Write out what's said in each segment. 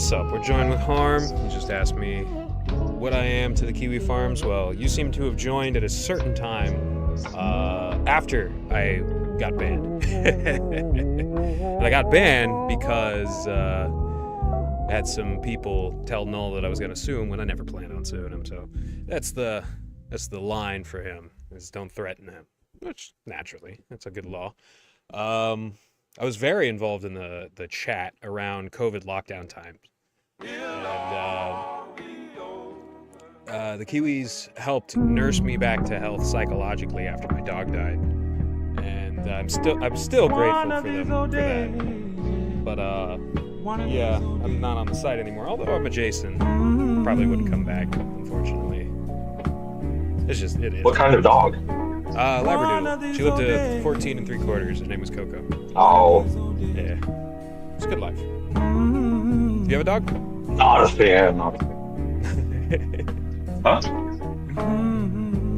What's up? We're joined with Harm. You just asked me what I am to the Kiwi Farms. Well, you seem to have joined at a certain time after I got banned. And I got banned because I had some people tell Null that I was going to sue him when I never planned on suing him. So that's the line for him, is don't threaten him, which naturally, that's a good law. I was very involved in the chat around COVID lockdown times. And the Kiwis helped nurse me back to health psychologically after my dog died. And I'm still grateful for them for that. But yeah, I'm not on the site anymore. Although I'm adjacent, probably wouldn't come back, unfortunately. It is. What kind of dog? Labradoodle. She lived to 14 3/4. Her name was Coco. Oh. Yeah. It's a good life. Do you have a dog? Not a fan. Huh?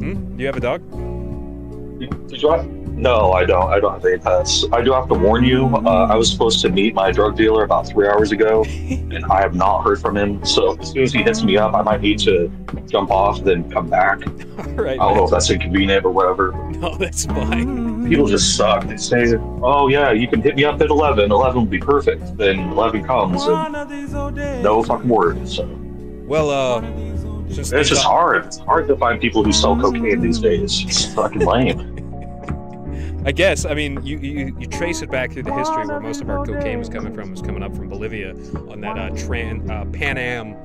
Do you have a dog? Did you No, I don't. I don't have any pets. I do have to warn you, I was supposed to meet my drug dealer about 3 hours ago, and I have not heard from him. So as soon as he hits me up, I might need to jump off, then come back. All right, I don't know if that's inconvenient or whatever. No, that's fine. People just suck. They say, oh yeah, you can hit me up at 11. 11 will be perfect. Then 11 comes, and no fucking word. So. Well, it's just hard. It's hard to find people who sell cocaine these days. It's fucking lame. I guess. I mean, you trace it back through the history where most of our cocaine was coming up from Bolivia on that Pan Am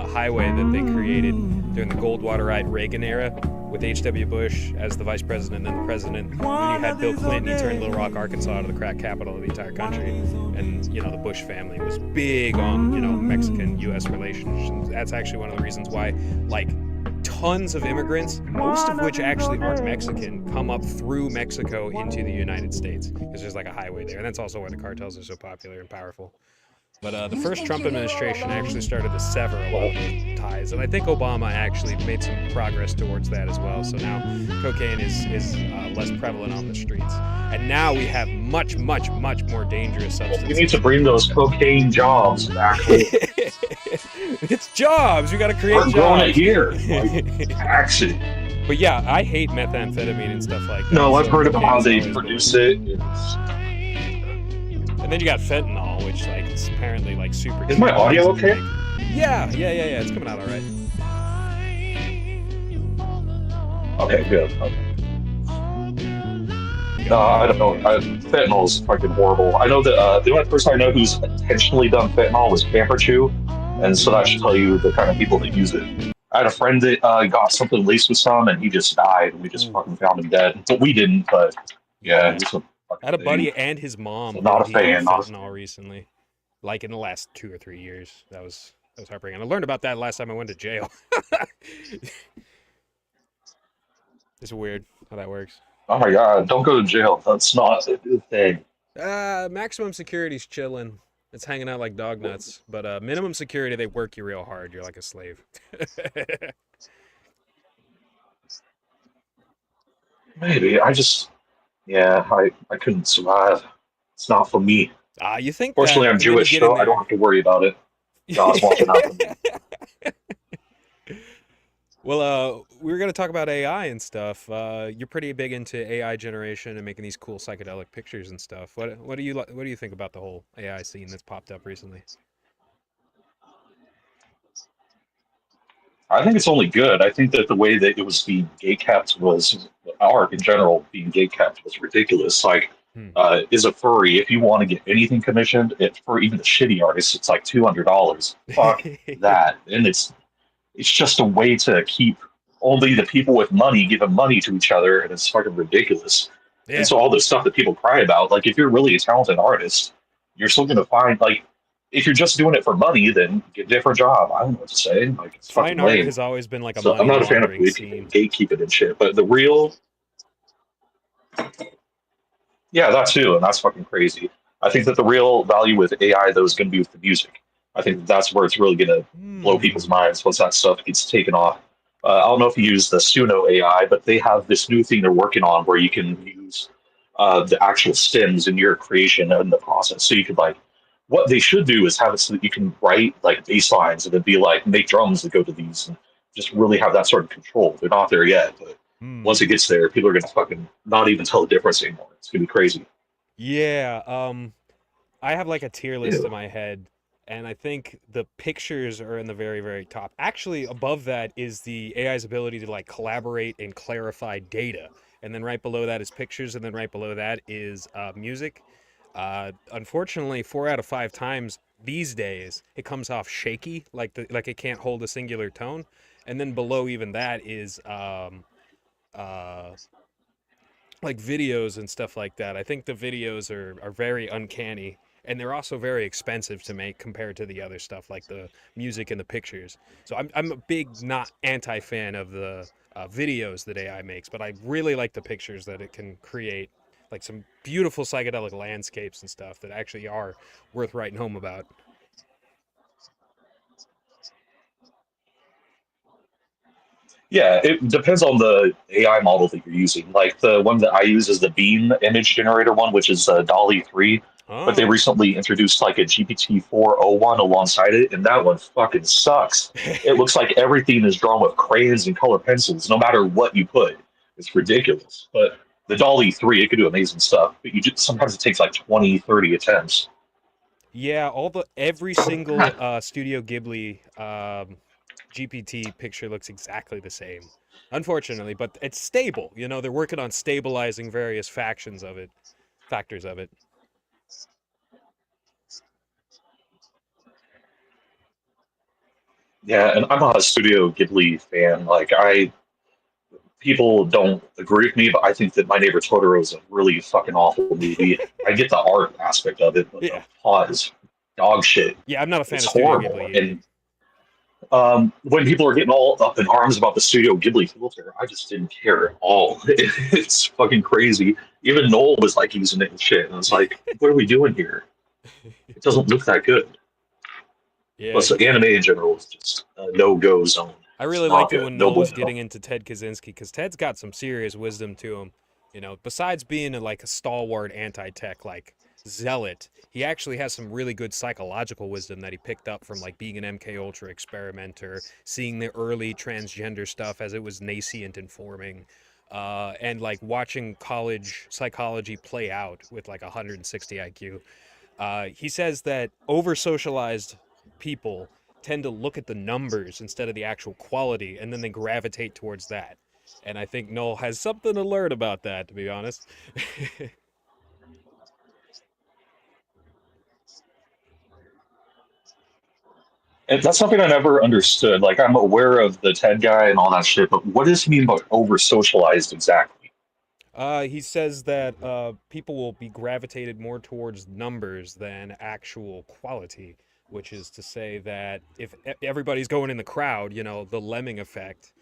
highway that they created during the Goldwater-eyed Reagan era with H.W. Bush as the vice president and then the president. And then you had Bill Clinton. He turned Little Rock, Arkansas into the crack capital of the entire country. And, the Bush family was big on, Mexican-U.S. relations. That's actually one of the reasons why, tons of immigrants, most of which actually aren't Mexican, come up through Mexico into the United States because there's a highway there. And that's also why the cartels are so popular and powerful. But the first Trump administration actually started to sever a lot of those ties. And I think Obama actually made some progress towards that as well. So now cocaine is less prevalent on the streets. And now we have much, much, much more dangerous substances. You need to bring those cocaine jobs back home. It's jobs. You got to create jobs. We're growing it here. Actually. But yeah, I hate methamphetamine and stuff like that. No, I've heard about how they produce it. And then you got fentanyl, which is apparently super. Is my audio okay? Yeah. It's coming out all right. Okay, good. Okay. No, I don't know. Fentanyl is fucking horrible. I know that the only person I know who's intentionally done fentanyl was Camper Chew, and so that should tell you the kind of people that use it. I had a friend that got something laced with some, and he just died. We just fucking found him dead. But we didn't. But yeah, I had a buddy and his mom. So not a fan. Fentanyl recently, in the last 2 or 3 years. That was heartbreaking. I learned about that last time I went to jail. It's weird how that works. Oh my god! Don't go to jail. That's not a good thing. Maximum security's chilling. It's hanging out like dog nuts. But minimum security, they work you real hard. You're like a slave. Maybe I couldn't survive. It's not for me. You think? Fortunately, I'm Jewish, so I don't have to worry about it. God's watching out for me. Well, we were going to talk about AI and stuff. You're pretty big into AI generation and making these cool psychedelic pictures and stuff. What do you think about the whole AI scene that's popped up recently? I think it's only good. I think that the way that it was being gatekept was art in general being gatekept was ridiculous. Is a furry, if you want to get anything commissioned, for even the shitty artists, it's $200. Fuck that. And it's just a way to keep only the people with money giving money to each other, and it's fucking ridiculous. Yeah. And so all the stuff that people cry about, if you're really a talented artist, you're still going to find, if you're just doing it for money, then get a different job. I don't know what to say. It's fucking fine art lame. has always been a so money I'm not a fan of gatekeeping and shit, but the real... Yeah, that too, and that's fucking crazy. I think that the real value with AI, though, is going to be with the music. I think that's where it's really going to blow people's minds once that stuff gets taken off. I don't know if you use the Suno AI, but they have this new thing they're working on where you can use the actual stems in your creation and the process. So you could what they should do is have it so that you can write like bass lines and then be like make drums that go to these and just really have that sort of control. They're not there yet, but once Hmm. it gets there, people are gonna fucking not even tell the difference anymore. It's gonna be crazy. Yeah. I have like a tier list in Ew. my head, and I think the pictures are in the very, very top. Actually, above that is the AI's ability to like collaborate and clarify data. And then right below that is pictures, and then right below that is music. Unfortunately, 4 out of 5 times these days it comes off shaky, like it can't hold a singular tone. And then below even that is uh, like videos and stuff like that. I think the videos are very uncanny, and they're also very expensive to make compared to the other stuff like the music and the pictures. So I'm a big not anti fan of the videos that AI makes, but I really like the pictures that it can create, like some beautiful psychedelic landscapes and stuff that actually are worth writing home about. Yeah, it depends on the AI model that you're using. Like the one that I use is the Beam image generator one, which is Dolly 3. But they Oh. recently introduced like a GPT-4o1 alongside it, and that one fucking sucks. It looks like everything is drawn with crayons and color pencils, no matter what you put. It's ridiculous. But the Dolly 3, it could do amazing stuff, but you just sometimes it takes like 20, 30 attempts. Yeah, every single Studio Ghibli GPT picture looks exactly the same. Unfortunately, but it's stable. You know, they're working on stabilizing various factors of it. Yeah, and I'm not a Studio Ghibli fan. Like I people don't agree with me, but I think that My Neighbor Totoro is a really fucking awful movie. I get the art aspect of it, but the Yeah. plot is dog shit. Yeah, I'm not a fan It's of Studio horrible. Ghibli either. And when people are getting all up in arms about the Studio Ghibli filter, I just didn't care at all. It's fucking crazy. Even Noel was like using it and shit, and I was like, "What are we doing here? It doesn't look that good." Yeah, Plus, the anime in general is just a no-go zone. I It's really not liked it good. when No Noel was bueno. getting into Ted Kaczynski because Ted's got some serious wisdom to him. You know, besides being like a stalwart anti-tech like zealot, he actually has some really good psychological wisdom that he picked up from like being an MK Ultra experimenter, seeing the early transgender stuff as it was nascent and forming, and like watching college psychology play out with like 160 IQ. He says that over socialized people tend to look at the numbers instead of the actual quality, and then they gravitate towards that. And I think Noel has something to learn about that, to be honest. And that's something I never understood. Like, I'm aware of the TED guy and all that shit, but what does he mean by over socialized exactly? He says that people will be gravitated more towards numbers than actual quality, which is to say that if everybody's going in the crowd, you know, the lemming effect,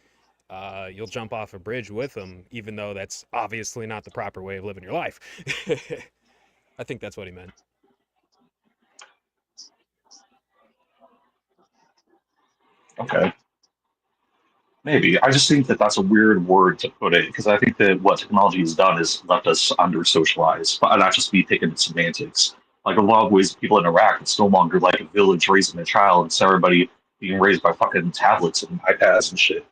you'll jump off a bridge with them, even though that's obviously not the proper way of living your life. I think that's what he meant. Okay, maybe. I just think that that's a weird word to put it because I think that what technology has done is left us under socialized, but not just be picking semantics. Like a lot of ways people interact, it's no longer like a village raising a child. It's everybody being raised by fucking tablets and iPads and shit.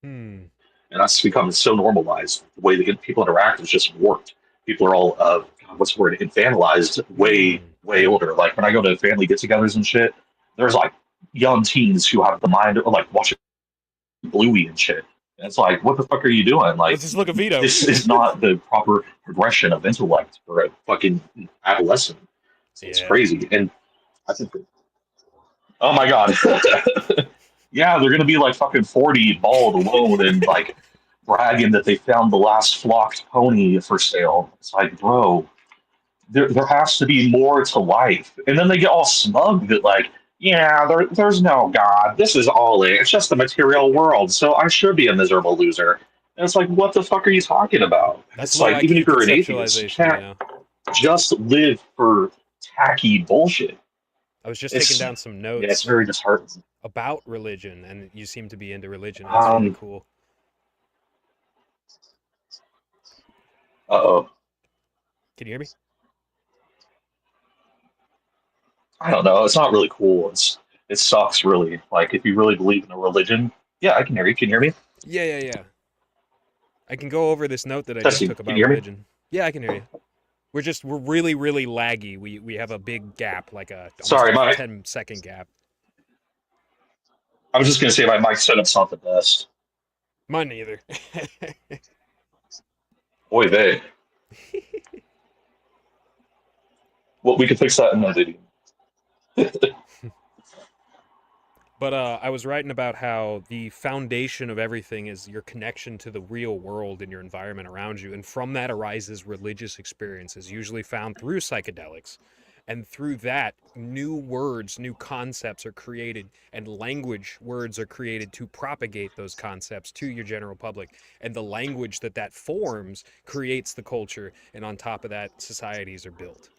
Hmm. And that's become so normalized. The way that people interact is just warped. People are all, what's the word, infantilized, way, Hmm. way older. Like when I go to family get togethers and shit, there's like young teens who have the mind of like watching Bluey and shit. And it's like, what the fuck are you doing? Let's Like, just look at Vito. this is not the proper progression of intellect for a fucking adolescent. So it's Yeah. crazy. And I think, oh my God. Yeah, they're gonna be like fucking 40, bald, alone, and like bragging that they found the last flocked pony for sale. It's like, bro, there has to be more to life. And then they get all smug that like, yeah, there's no God. This is all it. It's just the material world. So I should be a miserable loser. And it's like, what the fuck are you talking about? That's It's low like, even IQ if you're an atheist, you conceptualization, you can't know. just live for tacky bullshit. I was just taking It's down some yeah, it's notes very disheartening. about religion, and you seem to be into religion, and it's really Um, cool. uh-oh. Can you hear me? I don't know. It's not really cool. It sucks really. Like if you really believe in a religion, yeah, I can hear you. Can you hear me? Yeah, yeah, yeah. I can go over this note that I just Testing. took Can about you hear me? religion. Yeah, I can hear you. We're really really laggy. We have a big gap, like a almost Sorry, a my 10-second gap. I was just gonna say my mic setup's not the best. Mine neither. Boy, they. Well, we can fix that in the video. But I was writing about how the foundation of everything is your connection to the real world and your environment around you. And from that arises religious experiences, usually found through psychedelics. And through that, new words, new concepts are created, and language words are created to propagate those concepts to your general public. And the language that that forms creates the culture. And on top of that, societies are built.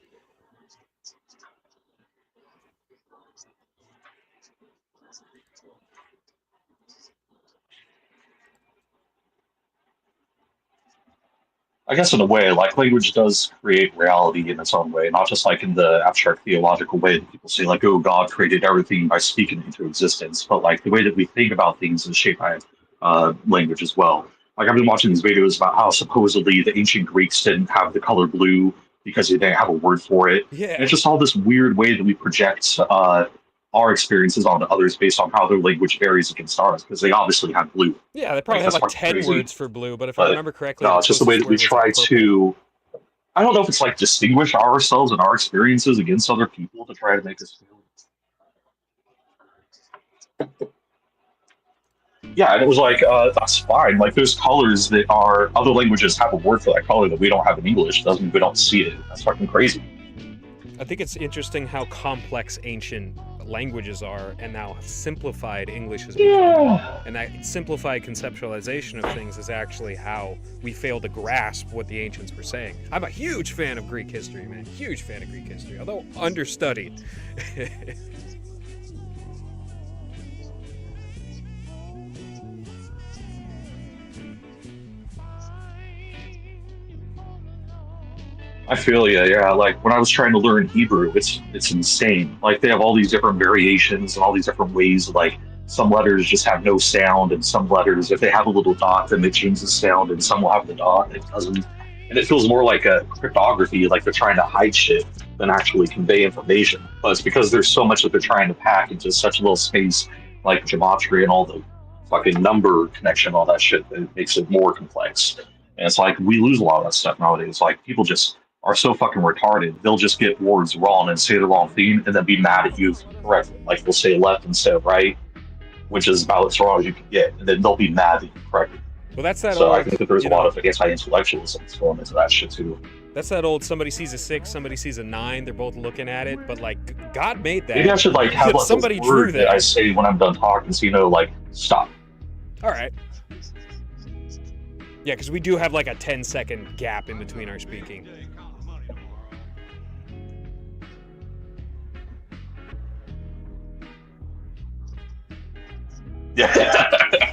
I guess in a way, like language does create reality in its own way, not just like in the abstract theological way that people say, like, oh, God created everything by speaking it into existence, but like the way that we think about things is shaped by language as well. Like I've been watching these videos about how supposedly the ancient Greeks didn't have the color blue because they didn't have a word for it. And Yeah. it's just all this weird way that we project our experiences onto others based on how their language varies against ours, because they obviously have blue. Yeah, they Like probably have that's like fucking 10 crazy. words for blue, but if I But remember correctly, no, the it's just the way closest that we word was like try purple. to. I don't know if it's like distinguish ourselves and our experiences against other people to try to make us feel. Yeah, and it was like that's fine. Like there's colors that are other languages have a word for that color that we don't have in English. Doesn't mean we don't see it. That's fucking crazy. I think it's interesting how complex ancient languages are and how simplified English has become. Yeah. And that simplified conceptualization of things is actually how we fail to grasp what the ancients were saying. I'm a huge fan of Greek history, man. Huge fan of Greek history, although understudied. I feel you. Yeah, like when I was trying to learn Hebrew, it's insane. Like they have all these different variations and all these different ways. Like some letters just have no sound, and some letters, if they have a little dot, then they change the sound, and some will have the dot, and it doesn't. And it feels more like a cryptography, like they're trying to hide shit than actually convey information. But it's because there's so much that they're trying to pack into such a little space, like gematria and all the fucking number connection, all that shit, that it makes it more complex. And it's like we lose a lot of that stuff nowadays. Like people just are so fucking retarded. They'll just get words wrong and say the wrong thing and then be mad at you if you correct them. Like they'll say left instead of right, which is about as wrong as you can get. And then they'll be mad that you corrected them. Well, that's that So I old, think that there's a you lot know, of anti-intellectualism that's going into that shit too. that's that old somebody sees a 6, somebody sees a 9, they're both looking at it, but like God made Maybe I that. should like have like Somebody a drew word that I that. say when I'm done talking, so you know, like stop. All right. Yeah, because we do have like a 10-second gap in between our speaking. Yeah.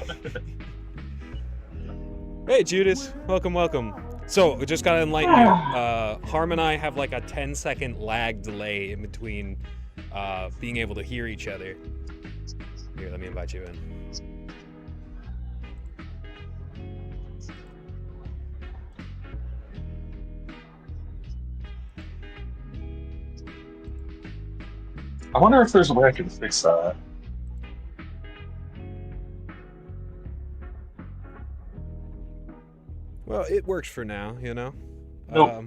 Hey, Judas. Welcome, welcome. So, we just gotta enlighten you. Harm and I have like a 10-second lag delay in between being able to hear each other. Here, let me invite you in. I wonder if there's a way I can fix that. Well, it works for now, you know? Nope.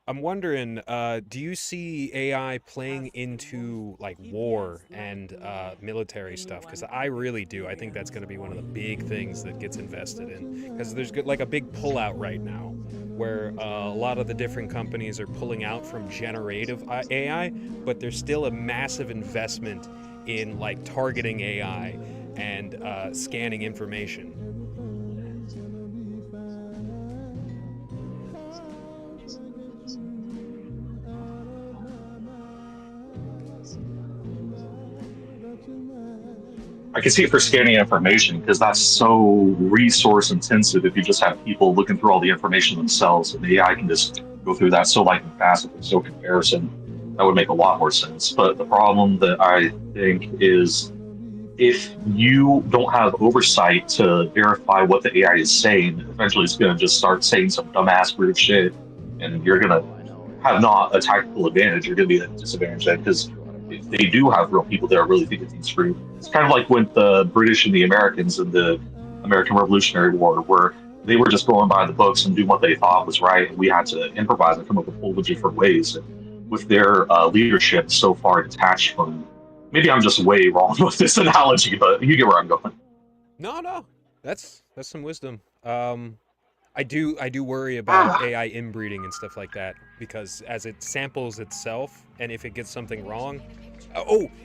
I'm wondering, do you see AI playing into like war and military stuff? Because I really do. I think that's going to be one of the big things that gets invested in. Because there's like a big pullout right now, where a lot of the different companies are pulling out from generative AI, but there's still a massive investment in like targeting AI and scanning information. I can see it for scanning information because that's so resource intensive if you just have people looking through all the information themselves and the AI can just go through that so like fast with no comparison. That would make a lot more sense. But the problem that I think is if you don't have oversight to verify what the AI is saying, eventually it's going to just start saying some dumbass weird shit, and you're going to have not a tactical advantage. You're going to be at a disadvantage then because if they do have real people that are really thinking things through, it's kind of like with the British and the Americans in the American Revolutionary War, where they were just going by the books and doing what they thought was right, and we had to improvise and come up with a whole bunch of different ways. And with their leadership so far detached from, maybe I'm just way wrong with this analogy, but you get where I'm going. No, that's some wisdom. I do worry about AI inbreeding and stuff like that because as it samples itself, and if it gets something wrong,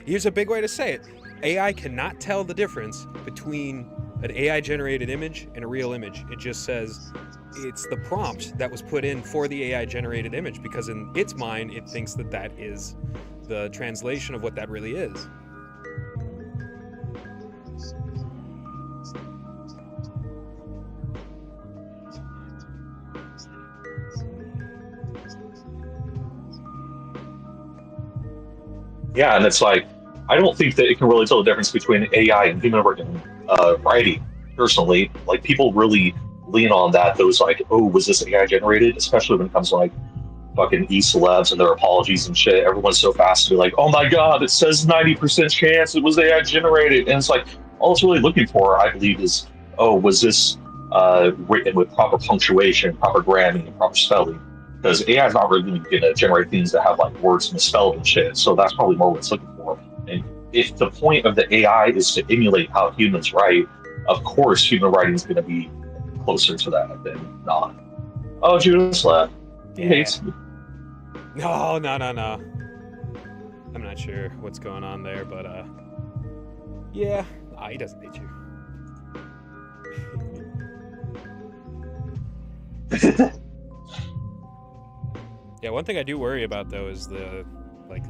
here's a big way to say it: AI cannot tell the difference between an AI generated image and a real image. It just says it's the prompt that was put in for the AI generated image because in its mind it thinks that that is the translation of what that really is. Yeah, and it's like, I don't think that it can really tell the difference between AI and human written writing, personally. Like, people really lean on that, those like, oh, was this AI generated? Especially when it comes to like fucking e-celebs and their apologies and shit. Everyone's so fast to be like, oh my god, it says 90% chance it was AI generated. And it's like, all it's really looking for, I believe, is, oh, was this written with proper punctuation, proper grammar, and proper spelling? Because AI is not really going to generate things that have like words misspelled and shit. So that's probably more what it's looking for. And if the point of the AI is to emulate how humans write, of course human writing is going to be closer to that than not. Oh, Judas left. He hates me. No. I'm not sure what's going on there, but yeah. He doesn't hate you. Yeah, one thing I do worry about though is the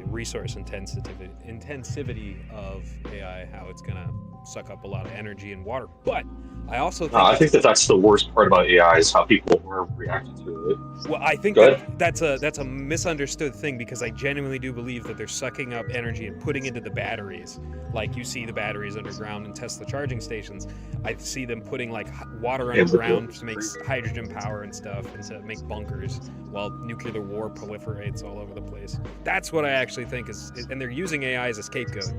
resource intensivity of AI, how it's gonna suck up a lot of energy and water. But I also think I think that's the worst part about AI is how people are reacting to it. Well, I think that's a misunderstood thing because I genuinely do believe that they're sucking up energy and putting into the batteries. Like you see the batteries underground in Tesla charging stations. I see them putting like water underground to make hydrogen power and stuff and to make bunkers while nuclear war proliferates all over the place. That's what I actually think is, and they're using AI as a scapegoat.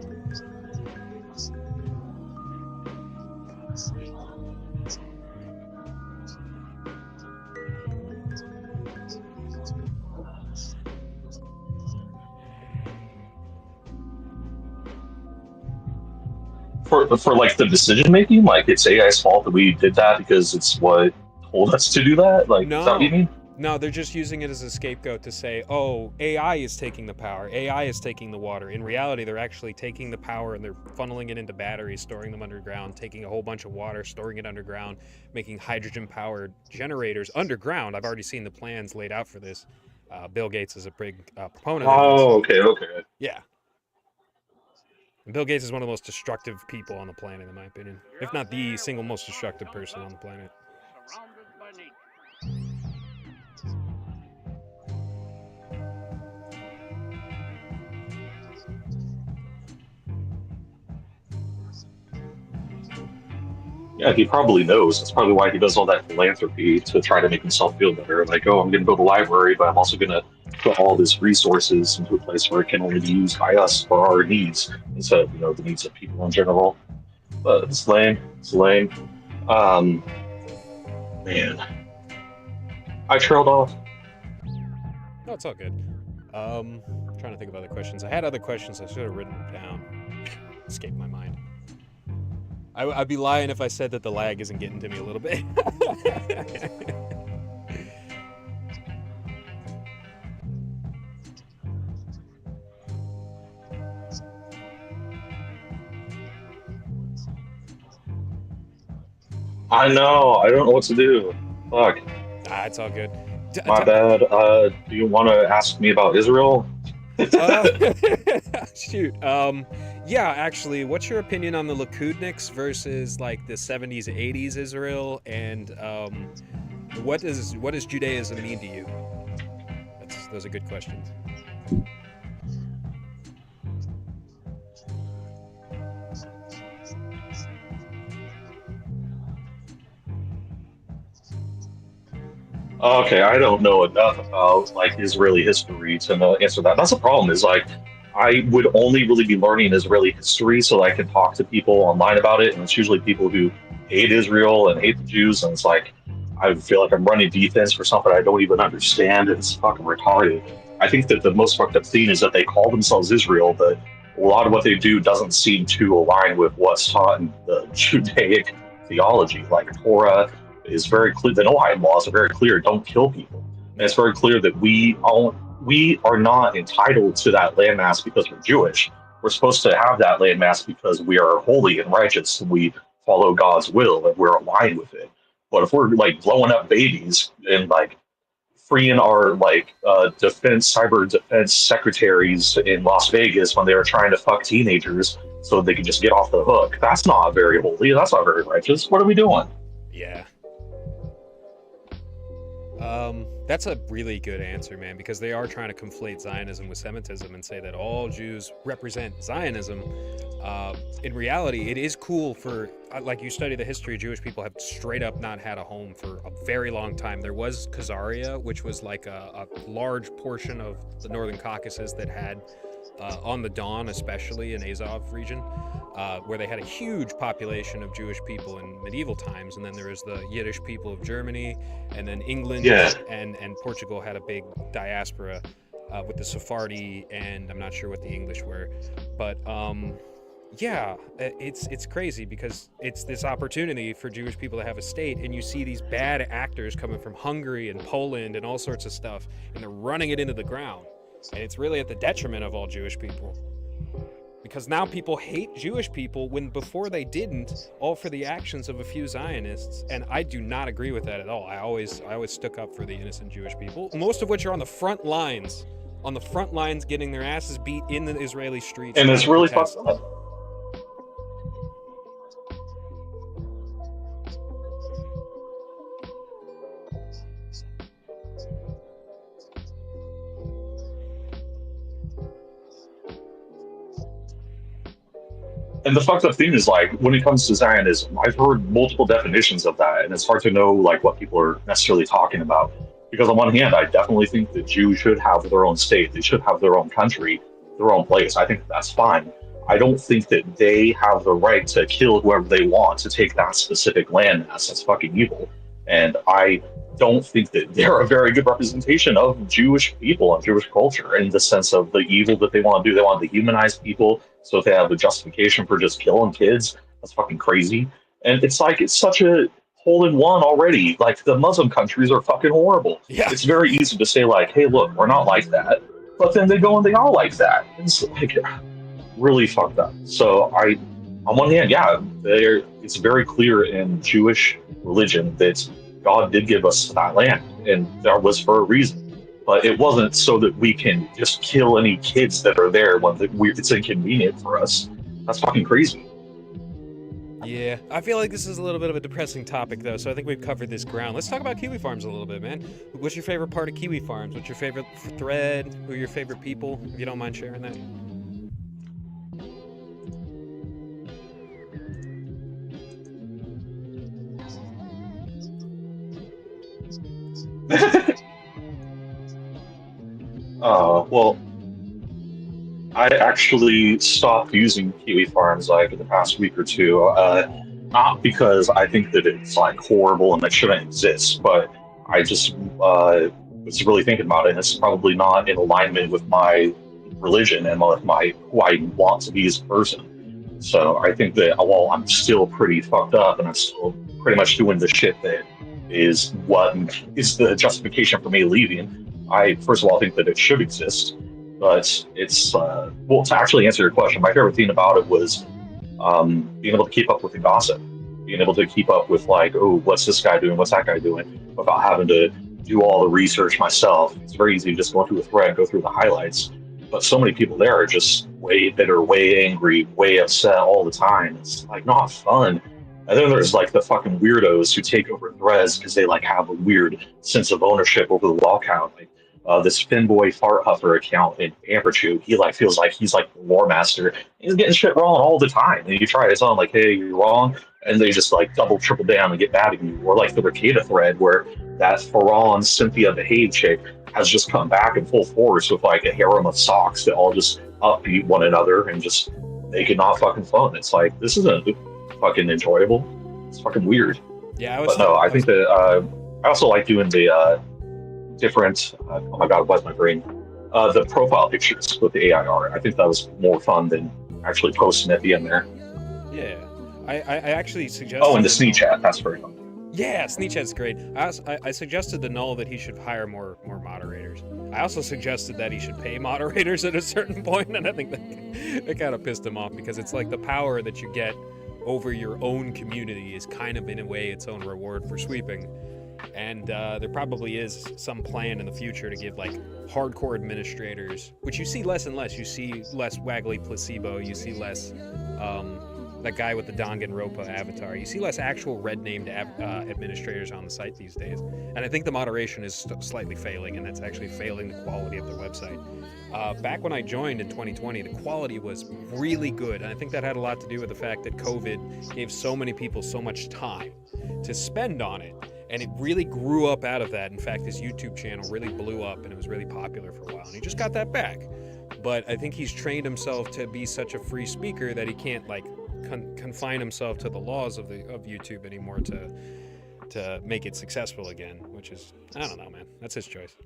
For like the decision making, like it's AI's fault that we did that because it's what told us to do that. Like, no, is that what you mean? No, they're just using it as a scapegoat to say, oh, AI is taking the power, AI is taking the water. In reality, they're actually taking the power and they're funneling it into batteries, storing them underground, taking a whole bunch of water, storing it underground, making hydrogen-powered generators underground. I've already seen the plans laid out for this. Bill Gates is a big proponent of this. Oh, okay. Yeah. And Bill Gates is one of the most destructive people on the planet, in my opinion. If not the single most destructive person on the planet. Yeah, he probably knows. That's probably why he does all that philanthropy to try to make himself feel better. Like, oh, I'm going to build a library, but I'm also going to put all these resources into a place where it can only be used by us for our needs instead of, the needs of people in general. But it's lame. It's lame. Man, I trailed off. No, it's all good. Trying to think of other questions. I had other questions. I should have written them down. Escaped my mind. I'd be lying if I said that the lag isn't getting to me a little bit. I know. I don't know what to do. Fuck. It's all good. My bad. Do you want to ask me about Israel? Shoot. Yeah, actually, what's your opinion on the Likudniks versus like the 70s, 80s Israel, and what does Judaism mean to you? Those are good questions. Okay, I don't know enough about like Israeli history to know, answer that. That's the problem. Is like I would only really be learning Israeli history so I can talk to people online about it, and it's usually people who hate Israel and hate the Jews, and it's like I feel like I'm running defense for something I don't even understand, and it's fucking retarded. I think that the most fucked up thing is that they call themselves Israel, but a lot of what they do doesn't seem to align with what's taught in the Judaic theology, like Torah is very clear. The Noahide laws are very clear. Don't kill people. And it's very clear that we are not entitled to that landmass because we're Jewish. We're supposed to have that landmass because we are holy and righteous and we follow God's will and we're aligned with it. But if we're like blowing up babies and like freeing our like defense cyber defense secretaries in Las Vegas when they were trying to fuck teenagers so they could just get off the hook, that's not very holy. That's not very righteous. What are we doing? Yeah. That's a really good answer, man, because they are trying to conflate Zionism with Semitism and say that all Jews represent Zionism. In reality, it is cool for, like, you study the history, Jewish people have straight up not had a home for a very long time. There was Khazaria, which was like a large portion of the northern Caucasus that had, on the Don, especially in Azov region, where they had a huge population of Jewish people in medieval times. And then there was the Yiddish people of Germany, and then England Yeah. and Portugal had a big diaspora with the Sephardi, and I'm not sure what the English were. But yeah, it's crazy because it's this opportunity for Jewish people to have a state, and you see these bad actors coming from Hungary and Poland and all sorts of stuff, and they're running it into the ground. And it's really at the detriment of all Jewish people. Because now people hate Jewish people when before they didn't, all for the actions of a few Zionists. And I do not agree with that at all. I always stuck up for the innocent Jewish people, most of which are on the front lines getting their asses beat in the Israeli streets. And it's really fucked protest. up. And the fucked up thing is like when it comes to Zionism, I've heard multiple definitions of that, and it's hard to know like what people are necessarily talking about. Because on one hand, I definitely think that Jews should have their own state, they should have their own country, their own place. I think that's fine. I don't think that they have the right to kill whoever they want to take that specific landmass. That's fucking evil. And I don't think that they're a very good representation of Jewish people and Jewish culture in the sense of the evil that they want to do. They want to dehumanize people. So if they have a justification for just killing kids, that's fucking crazy. And it's like, it's such a hole in one already. Like the Muslim countries are fucking horrible. Yeah. It's very easy to say like, hey, look, we're not like that. But then they go and they are like that. It's like really fucked up. So on one hand, yeah, it's very clear in Jewish religion that God did give us that land, and that was for a reason. But it wasn't so that we can just kill any kids that are there when it's inconvenient for us. That's fucking crazy. Yeah, I feel like this is a little bit of a depressing topic, though, so I think we've covered this ground. Let's talk about Kiwi Farms a little bit, man. What's your favorite part of Kiwi Farms? What's your favorite thread? Who are your favorite people? If you don't mind sharing that. Well, I actually stopped using Kiwi Farms like in the past week or two. Not because I think that it's like horrible and it shouldn't exist, but I just was really thinking about it, and it's probably not in alignment with my religion and with my who I want to be as a person. So I think that while I'm still pretty fucked up and I'm still pretty much doing the shit that is what is the justification for me leaving, I first of all think that it should exist. But it's well, to actually answer your question, my favorite thing about it was being able to keep up with the gossip, being able to keep up with like, oh, what's this guy doing, what's that guy doing, without having to do all the research myself. It's very easy to just go through a thread, go through the highlights. But so many people there are just way bitter, way angry, way upset all the time. It's like not fun. And then there's like the fucking weirdos who take over threads because they like have a weird sense of ownership over the wall count. Like, this Finboy Fart Huffer account in Amperchu. He like feels like he's like the war master. He's getting shit wrong all the time. And you try to tell him like, hey, you're wrong, and they just like double, triple down and get mad at you. Or like the Ricada thread where that Faron Cynthia Behave chick has just come back in full force with like a harem of socks that all just upbeat one another and just make it not fucking fun. It's like this isn't fucking enjoyable. It's fucking weird. Yeah, I was. But no, I think that I also like doing the different. Oh my god, why's my brain? The profile pictures with the AIR. I think that was more fun than actually posting at the end there. Yeah, I actually suggested. Oh, and the Sneak Chat. That's very fun. Yeah, Sneechat's great. I suggested to Null that he should hire more moderators. I also suggested that he should pay moderators at a certain point, and I think that kind of pissed him off because it's like the power that you get over your own community is kind of in a way its own reward for sweeping. And there probably is some plan in the future to give like hardcore administrators, which you see less and less. You see less Waggly Placebo. You see less that guy with the Danganronpa avatar. You see less actual red-named administrators on the site these days. And I think the moderation is slightly failing, and that's actually failing the quality of the website. Back when I joined in 2020, the quality was really good, and I think that had a lot to do with the fact that COVID gave so many people so much time to spend on it. And it really grew up out of that. In fact, his YouTube channel really blew up and it was really popular for a while. And he just got that back. But I think he's trained himself to be such a free speaker that he can't like confine himself to the laws of YouTube anymore to make it successful again, which is, I don't know, man. That's his choice.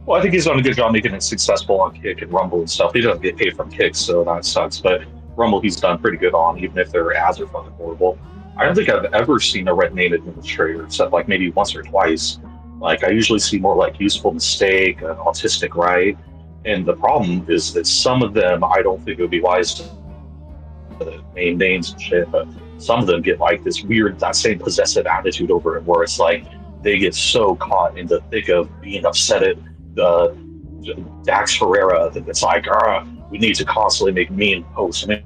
Well, I think he's done a good job making it successful on Kick and Rumble and stuff. He doesn't get paid from Kick, so that sucks. But Rumble, he's done pretty good on, even if their ads are fucking horrible. I don't think I've ever seen a red name administrator, except like maybe once or twice. Like I usually see more like Useful Mistake, an Autistic Right, and the problem is that some of them I don't think it would be wise to name names and shit, but some of them get like this weird, that same possessive attitude over it, where it's like they get so caught in the thick of being upset at Dax Ferreira that it's like, we need to constantly make mean posts. I mean,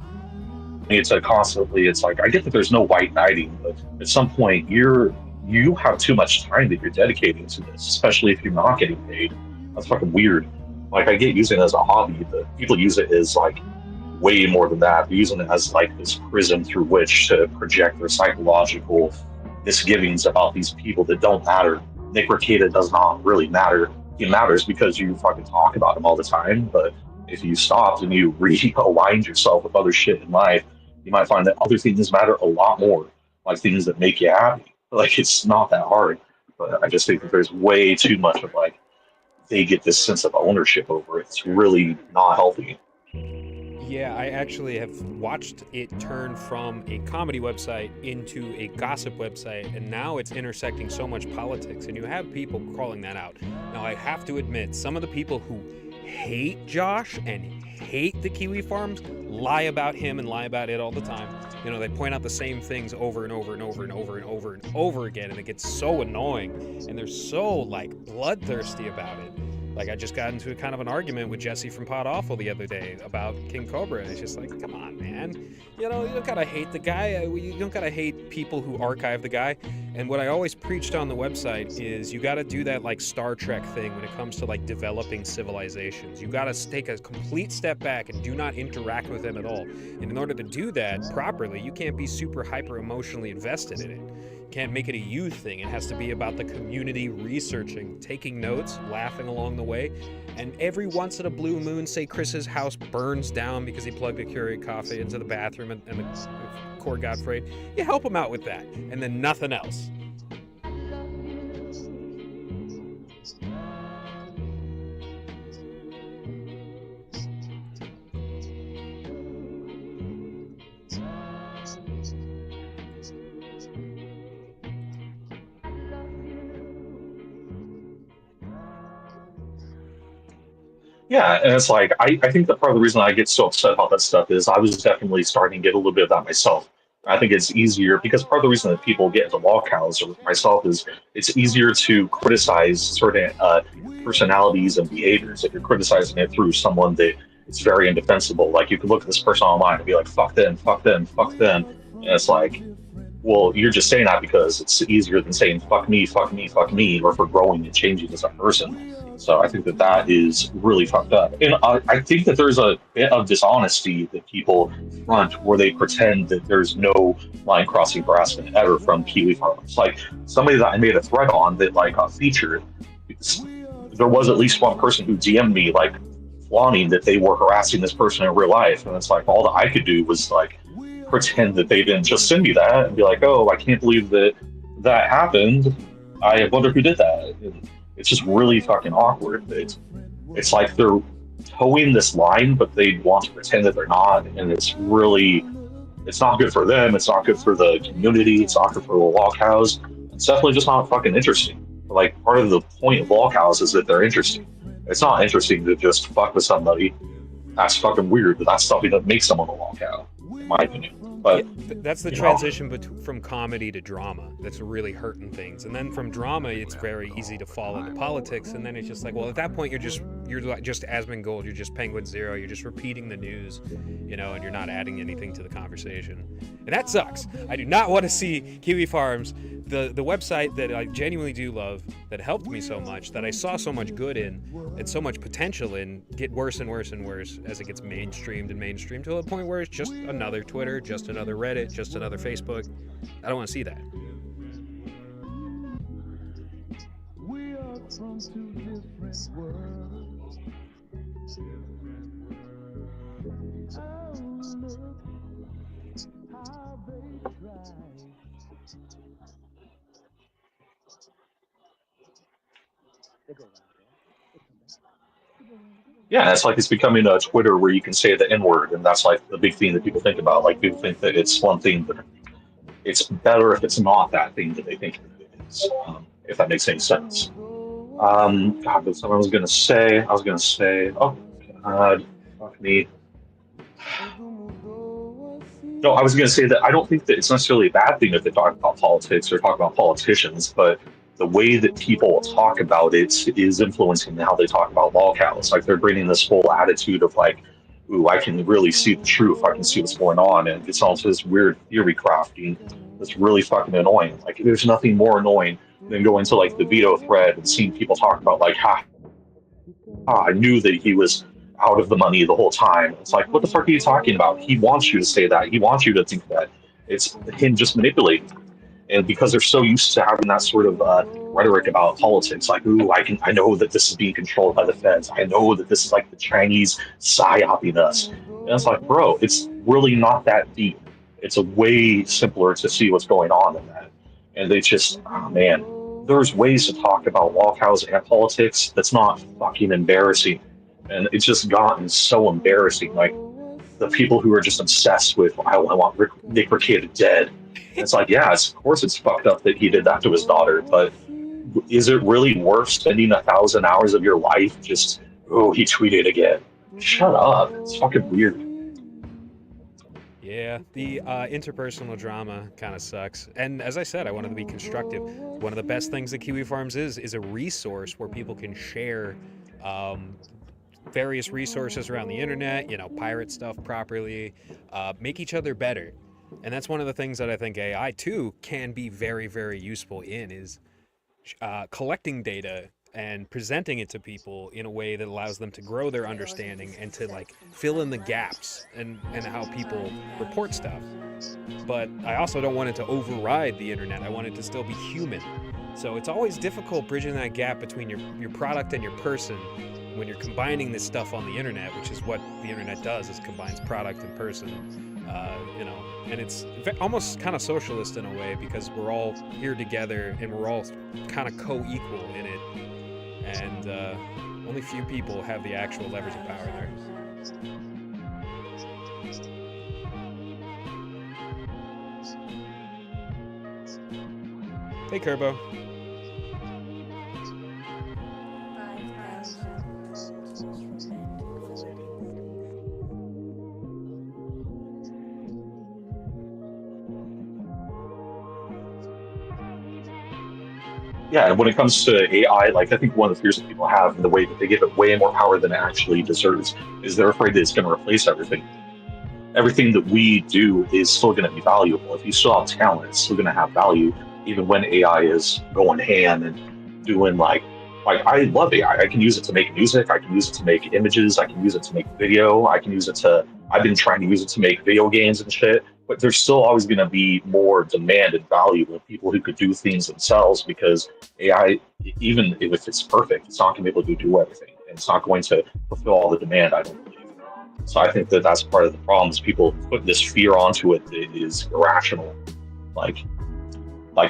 it's like constantly, it's like, I get that there's no white knighting, but at some point you have too much time that you're dedicating to this, especially if you're not getting paid. That's fucking weird. Like I get using it as a hobby, but people use it as like way more than that. They're using it as like this prism through which to project their psychological misgivings about these people that don't matter. Nick Ricada does not really matter. He matters because you fucking talk about him all the time, but if you stopped and you realigned yourself with other shit in life, you might find that other things matter a lot more, like things that make you happy. Like it's not that hard, but I just think that there's way too much of like they get this sense of ownership over it. It's really not healthy. Yeah, I actually have watched it turn from a comedy website into a gossip website, and now it's intersecting so much politics, and you have people calling that out. Now, I have to admit, some of the people who hate Josh and hate the Kiwi Farms lie about him and lie about it all the time. You know, they point out the same things over and over and over and over and over and over again, and it gets so annoying, and they're so, like, bloodthirsty about it. Like, I just got into a kind of an argument with Jesse from Pod Awful the other day about King Cobra. It's just like, come on, man. You know, you don't gotta hate the guy. You don't gotta hate people who archive the guy. And what I always preached on the website is you gotta do that, like, Star Trek thing when it comes to, like, developing civilizations. You gotta take a complete step back and do not interact with them at all. And in order to do that properly, you can't be super hyper emotionally invested in it. Can't make it a you thing. It has to be about the community researching, taking notes, laughing along the way, and every once in a blue moon, say Chris's house burns down because he plugged a Keurig coffee into the bathroom and the cord got frayed. You help him out with that, and then nothing else. Yeah, and it's like I think that part of the reason I get so upset about that stuff is I was definitely starting to get a little bit of that myself. I think it's easier because part of the reason that people get into lol cows or myself is it's easier to criticize certain personalities and behaviors if you're criticizing it through someone that it's very indefensible. Like you could look at this person online and be like, fuck them, fuck them, fuck them. And it's like, well, you're just saying that because it's easier than saying fuck me, fuck me, fuck me, or for growing and changing as a person. So I think that that is really fucked up. And I think that there's a bit of dishonesty that people front where they pretend that there's no line crossing harassment ever from Kiwi Farms. Like somebody that I made a thread on that like got featured, there was at least one person who DM'd me like flaunting that they were harassing this person in real life. And it's like all that I could do was like pretend that they didn't just send me that and be like, oh, I can't believe that that happened. I wonder who did that. And it's just really fucking awkward. It's like they're towing this line, but they want to pretend that they're not. And it's not good for them. It's not good for the community. It's not good for the log cows. It's definitely just not fucking interesting. Like part of the point of log cows is that they're interesting. It's not interesting to just fuck with somebody. That's fucking weird, but that's something that makes someone a log cow, in my opinion. But that's the transition from comedy to drama that's really hurting things. And then from drama, it's very easy to fall into politics. And then it's just like, well, at that point, you're just Asmongold. You're just Penguin Zero. You're just repeating the news, and you're not adding anything to the conversation. And that sucks. I do not want to see Kiwi Farms, the website that I genuinely do love, that helped me so much, that I saw so much good in and so much potential in, get worse and worse and worse as it gets mainstreamed to the point where it's just another Twitter, just another Reddit, just another Facebook. I don't want to see that. We are from two different worlds. yeah, it's like it's becoming a Twitter where you can say the N word, and that's like the big thing that people think about. Like people think that it's one thing, but it's better if it's not that thing that they think it is. If that makes any sense. God, that's what I was gonna say. Oh, God, fuck me. No, I was going to say that I don't think that it's necessarily a bad thing if they talk about politics or talk about politicians, but the way that people talk about it is influencing how they talk about lolcows. Like they're bringing this whole attitude of like, ooh, I can really see the truth. I can see what's going on. And it's also this weird theory crafting that's really fucking annoying. Like there's nothing more annoying than going to like the veto thread and seeing people talk about like, I knew that he was out of the money the whole time. It's like, what the fuck are you talking about? He wants you to say that. He wants you to think that. It's him just manipulating. And because they're so used to having that sort of rhetoric about politics, like, ooh, I know that this is being controlled by the feds. I know that this is like the Chinese psyoping us. And it's like, bro, it's really not that deep. It's a way simpler to see what's going on than that. And they just, oh man, there's ways to talk about lolcows and politics that's not fucking embarrassing. And it's just gotten so embarrassing. Like the people who are just obsessed with, I want Nick Rekieta dead. And it's like, yeah, of course it's fucked up that he did that to his daughter, but is it really worth spending 1,000 hours of your life just, oh, he tweeted again? Shut up. It's fucking weird. Yeah, the interpersonal drama kind of sucks. And as I said, I wanted to be constructive. One of the best things that Kiwi Farms is a resource where people can share various resources around the internet, pirate stuff properly, make each other better. And that's one of the things that I think AI too can be very, very useful in is collecting data and presenting it to people in a way that allows them to grow their understanding and to like fill in the gaps and how people report stuff. But I also don't want it to override the internet. I want it to still be human. So it's always difficult bridging that gap between your product and your person when you're combining this stuff on the internet, which is what the internet does, is combines product and person. And it's almost kind of socialist in a way because we're all here together and we're all kind of co-equal in it. And only few people have the actual leverage of power there. Hey, Kerbo. Yeah, and when it comes to AI, like I think one of the fears that people have in the way that they give it way more power than it actually deserves is they're afraid that it's going to replace everything. Everything that we do is still going to be valuable. If you still have talent, it's still going to have value, even when AI is going ham and doing like I love AI. I can use it to make music. I can use it to make images. I can use it to make video. I can use it to. I've been trying to use it to make video games and shit. But there's still always going to be more demand and value of people who could do things themselves because AI, even if it's perfect, it's not going to be able to do everything, and it's not going to fulfill all the demand. I don't believe. So I think that that's part of the problem is people put this fear onto it that is irrational. Like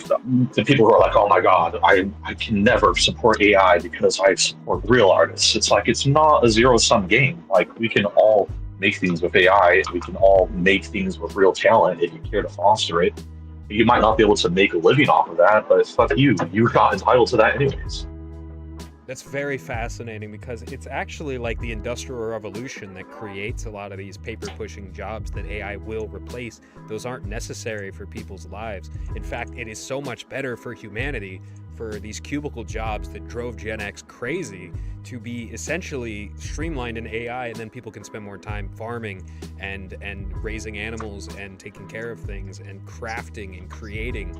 the people who are like, oh my god, I can never support AI because I support real artists. It's like it's not a zero sum game. Like we can all make things with AI. We can all make things with real talent if you care to foster it. You might not be able to make a living off of that, but fuck you. You're not entitled to that anyways. That's very fascinating because it's actually like the Industrial Revolution that creates a lot of these paper-pushing jobs that AI will replace. Those aren't necessary for people's lives. In fact, it is so much better for humanity for these cubicle jobs that drove Gen X crazy to be essentially streamlined in AI, and then people can spend more time farming and raising animals and taking care of things and crafting and creating.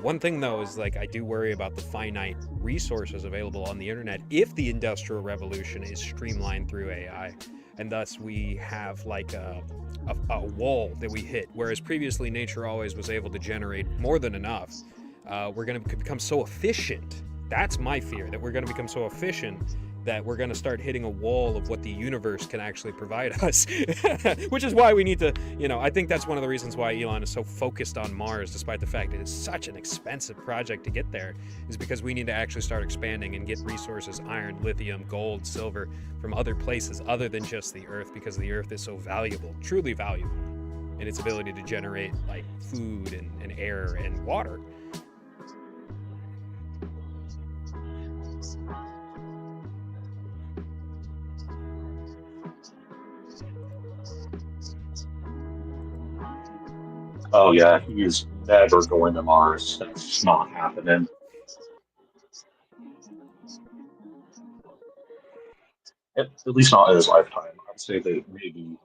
One thing though is like I do worry about the finite resources available on the internet if the Industrial Revolution is streamlined through AI, and thus we have like a wall that we hit, whereas previously nature always was able to generate more than enough. We're going to become so efficient. That's my fear, that we're going to become so efficient that we're going to start hitting a wall of what the universe can actually provide us. Which is why we need to, I think that's one of the reasons why Elon is so focused on Mars, despite the fact that it's such an expensive project to get there, is because we need to actually start expanding and get resources, iron, lithium, gold, silver, from other places other than just the Earth, because the Earth is so valuable, truly valuable, in its ability to generate like food and air and water. Oh yeah, he is never going to Mars. That's not happening. At least not in his lifetime. I'd say that maybe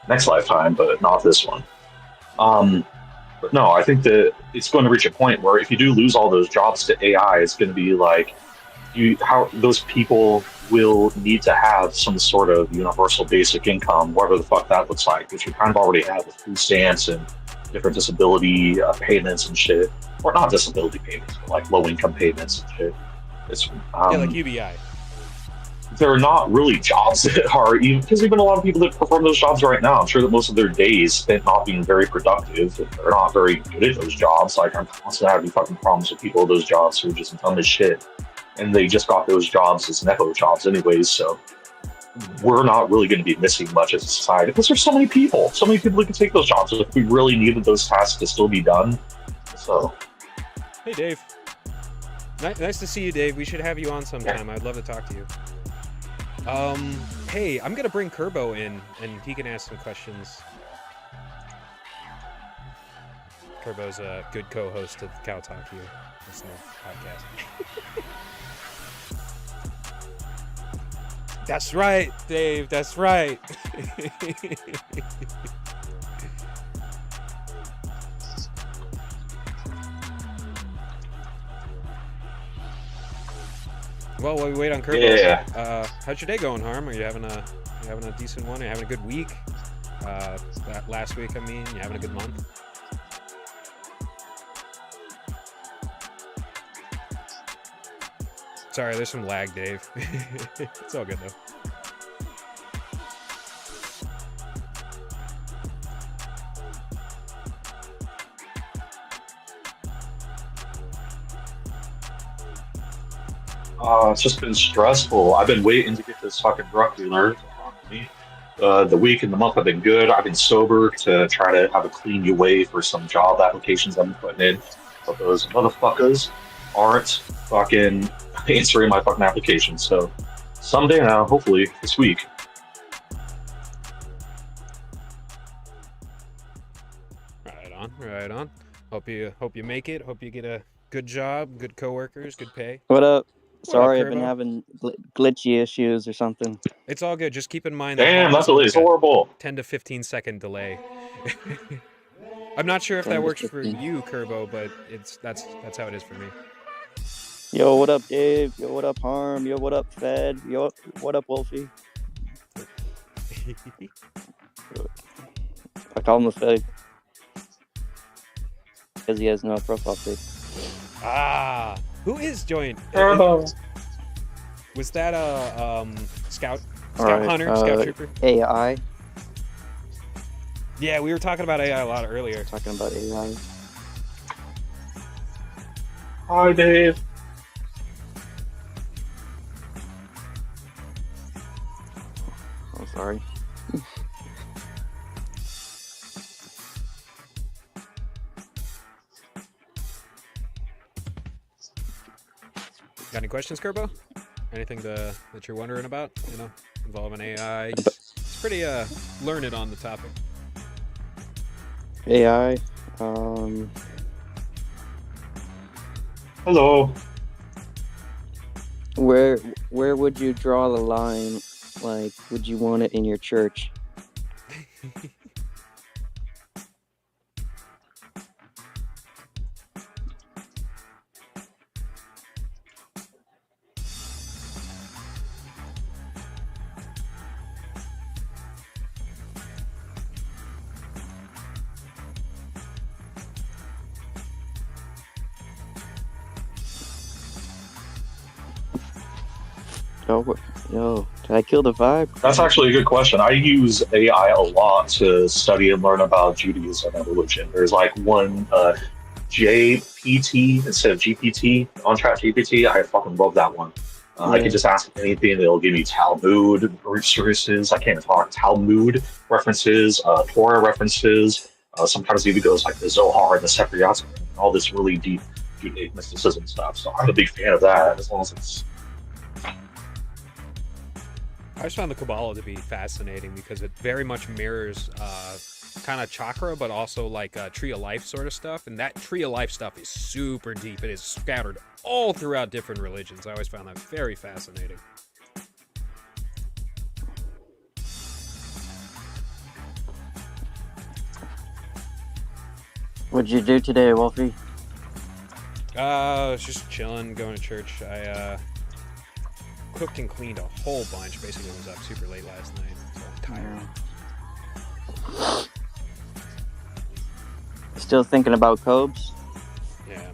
next lifetime, but not this one. Um, but no, I think that it's going to reach a point where if you do lose all those jobs to AI, it's going to be like you how those people will need to have some sort of universal basic income, whatever the fuck that looks like, which we kind of already have with food stamps and different disability payments and shit, or not disability payments, but like low income payments and shit. It's Yeah, like UBI. they're not really jobs that are even because even a lot of people that perform those jobs right now, I'm sure that most of their days spent not being very productive. They're not very good at those jobs. Like I'm constantly having fucking problems with people at those jobs who are just dumb as shit, and they just got those jobs as nepo jobs anyways. So we're not really going to be missing much as a society because there's so many people who can take those jobs if we really needed those tasks to still be done. So Hey, Dave. Nice to see you, Dave. We should have you on sometime. yeah. I'd love to talk to you. Hey, I'm gonna bring Kerbo in, and he can ask some questions. Kerbo's a good co-host of Cowtalk here. This new podcast. That's right, Dave. That's right. Well, while we wait on Kerbo, Yeah. how's your day going, Harm? Are you having a decent one? Are you having a good week? Last week, I mean, you having a good month? Sorry, there's some lag, Dave. It's all good though. It's just been stressful. I've been waiting to get this fucking drug dealer to talk to me. The week and the month have been good. I've been sober to try to have a clean new way for some job applications I've been putting in. But those motherfuckers aren't fucking answering my fucking application. So someday now, hopefully this week. Right on, right on. Hope you make it. Hope you get a Good job, good coworkers, good pay. What up? What up, Sorry, I've been Kerbo? having glitchy issues or something. It's all good. Just keep in mind that Damn, Harm's that's on like it's a horrible. 10 to 15 second delay. I'm not sure if 10 that to works for 15. you, Kerbo, but that's how it is for me. Yo, what up, Dave? Yo, what up, Harm? Yo, what up, Fed? Yo, what up, Wolfie? I call him the Fed because he has no profile pic. Who is joined? Was that a scout Alright, hunter, scout trooper? AI. Yeah, we were talking about AI a lot earlier. Talking about AI. Hi, Dave. I'm sorry. Got any questions, Kerbo? Anything that you're wondering about? Involving AI. It's pretty learned on the topic. AI. Hello. Where would you draw the line? Like, would you want it in your church? Yo, did I kill the vibe? That's actually a good question. I use AI a lot to study and learn about Judaism and religion. There's like one JPT instead of GPT on ChatGPT. I fucking love that one. I can just ask anything; it'll give me Talmud resources. I can't talk Talmud references, Torah references. Sometimes it even goes like the Zohar and the Sefer Yatzim, and all this really deep Judaic mysticism stuff. So I'm a big fan of that, as long as it's. I just found the Kabbalah to be fascinating because it very much mirrors kind of chakra, but also like tree of life sort of stuff. And that tree of life stuff is super deep. It is scattered all throughout different religions. I always found that very fascinating. What'd you do today, Wolfie? I was just chilling, going to church. I cooked and cleaned a whole bunch. Basically, was up super late last night, so I'm tired. Still thinking about Cobes? Yeah, man.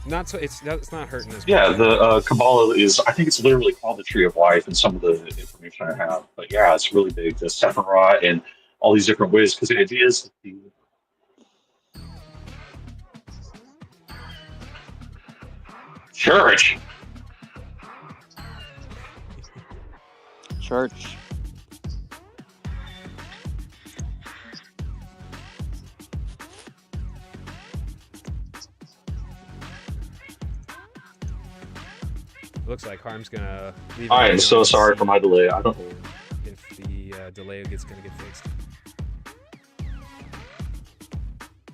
Not so. It's not hurting as much. Yeah, the Kabbalah is. I think it's literally called the Tree of Life, and some of the information I have. But yeah, it's really big. The Sephiroth and all these different ways, because the idea is the church. Church. Looks like Harm's gonna leave. I am so sorry for my delay. I don't know if the delay gonna get fixed.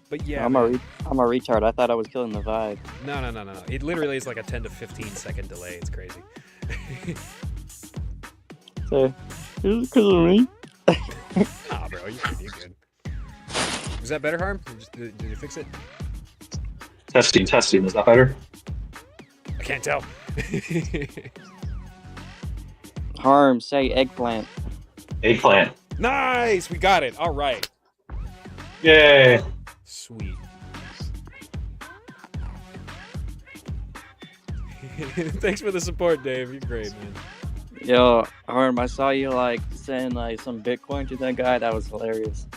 But yeah, I'm a retard. I thought I was killing the vibe. No. It literally is like a 10 to 15 second delay. It's crazy. So, is it because of me? Nah, bro, you're good. Is that better, Harm? Did you fix it? Testing. Is that better? I can't tell. Harm, say eggplant. Eggplant. Nice, we got it. All right. Yay. Sweet. Thanks for the support, Dave. You're great, man. Yo, Harm, I saw you like send like some Bitcoin to that guy. That was hilarious.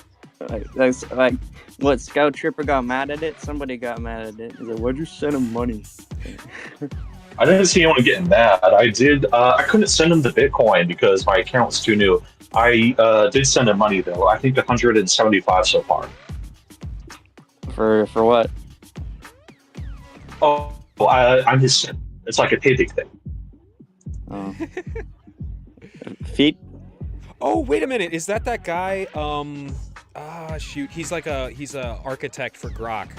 That's like, what, Scout Tripper got mad at it? Somebody got mad at it. He's like, why'd you send him money? I didn't see anyone getting mad. I did. I couldn't send him the Bitcoin because my account was too new. I did send him money though. I think 175 so far. For what? Oh, I'm just. It's like a payday thing. Oh. Feet? Oh, wait a minute. Is that guy? Shoot. He's a architect for Grok.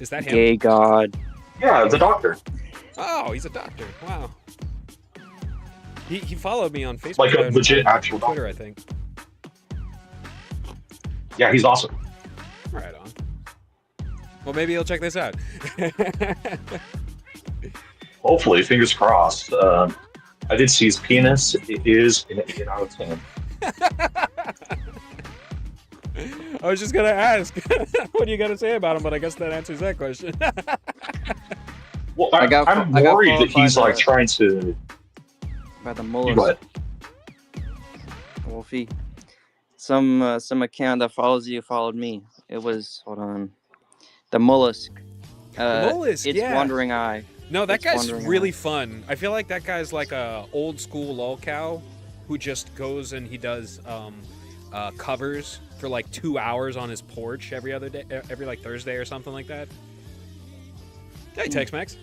Is that him? Gay God. Yeah, the doctor. Oh, he's a doctor. Wow. He followed me on Facebook. Like a and legit on actual Twitter, doctor. I think. Yeah, he's awesome. Right on. Well, maybe he'll check this out. Hopefully, fingers crossed. I did see his penis. It is an 8 out of 10. I was just gonna ask, what do you got to say about him? But I guess that answers that question. Well, I got I'm followed worried that he's by like the- trying to. By the You mollusk. go ahead. Wolfie. Some account that follows you followed me. It was, hold on, the mollusk. Mollusk, It's yeah. Wandering Eye. No, that It's guy's Wandering really Eye. fun. I feel like that guy's like a old school lolcow who just goes and he does covers for like 2 hours on his porch every other day, every like Thursday or something like that. Hey, Tex-Mex.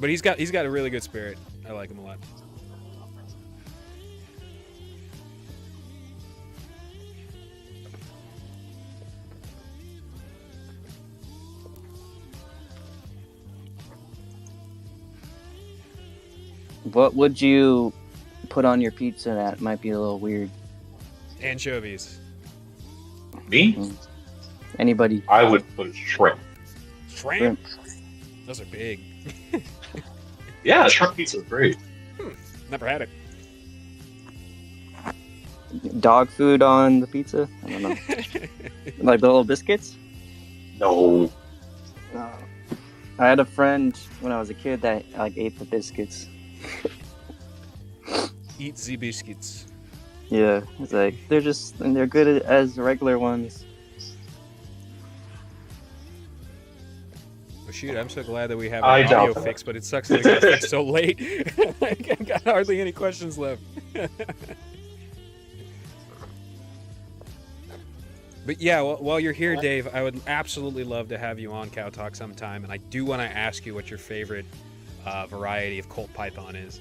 But he's got a really good spirit. I like him a lot. What would you put on your pizza that might be a little weird? Anchovies. Me? Anybody? I would put shrimp. Shrimp. Those are big. Yeah, shrimp pizza is great. Never had it. Dog food on the pizza? I don't know. Like the little biscuits? No. I had a friend when I was a kid that like ate the biscuits. Eat the biscuits. Yeah, it's like they're good as regular ones. Well, shoot, I'm so glad that we have I an doubt audio that. fix, but it sucks that it got fixed so late. I got hardly any questions left. But yeah, while you're here, Dave, I would absolutely love to have you on Cowtalk sometime, and I do want to ask you what your favorite variety of Colt Python is.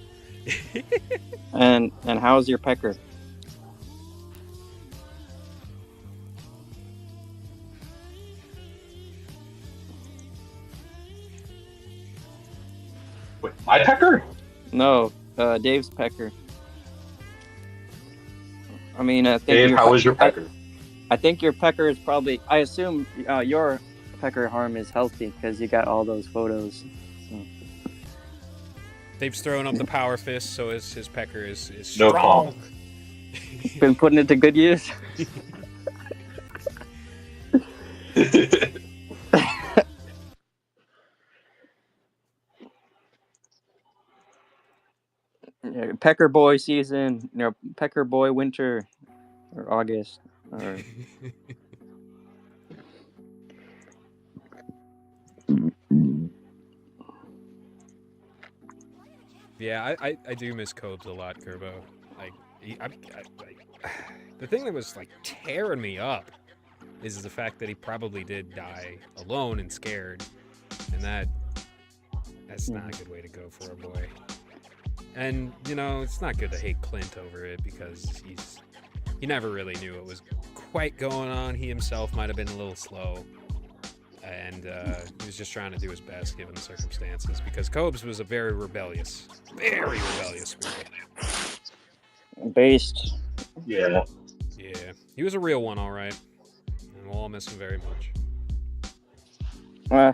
And how's your pecker? Wait, my pecker? No, Dave's pecker. I mean, I think Dave, how is your pecker? I think your pecker is probably. I assume your pecker harm is healthy because you got all those photos. So. Dave's throwing up the power fist, so his pecker is No strong. problem. Been putting it to good use. Yeah, pecker boy season, pecker boy winter, or August, or Yeah, I do miss Cobes a lot, Kerbo. Like, the thing that was like tearing me up is the fact that he probably did die alone and scared, and that's not a good way to go for a boy. And you know, it's not good to hate Clint over it because he never really knew what was quite going on. He himself might have been a little slow, and he was just trying to do his best given the circumstances. Because Cobes was a very rebellious spirit. based. Yeah. Yeah, he was a real one, all right, and we'll all miss him very much. I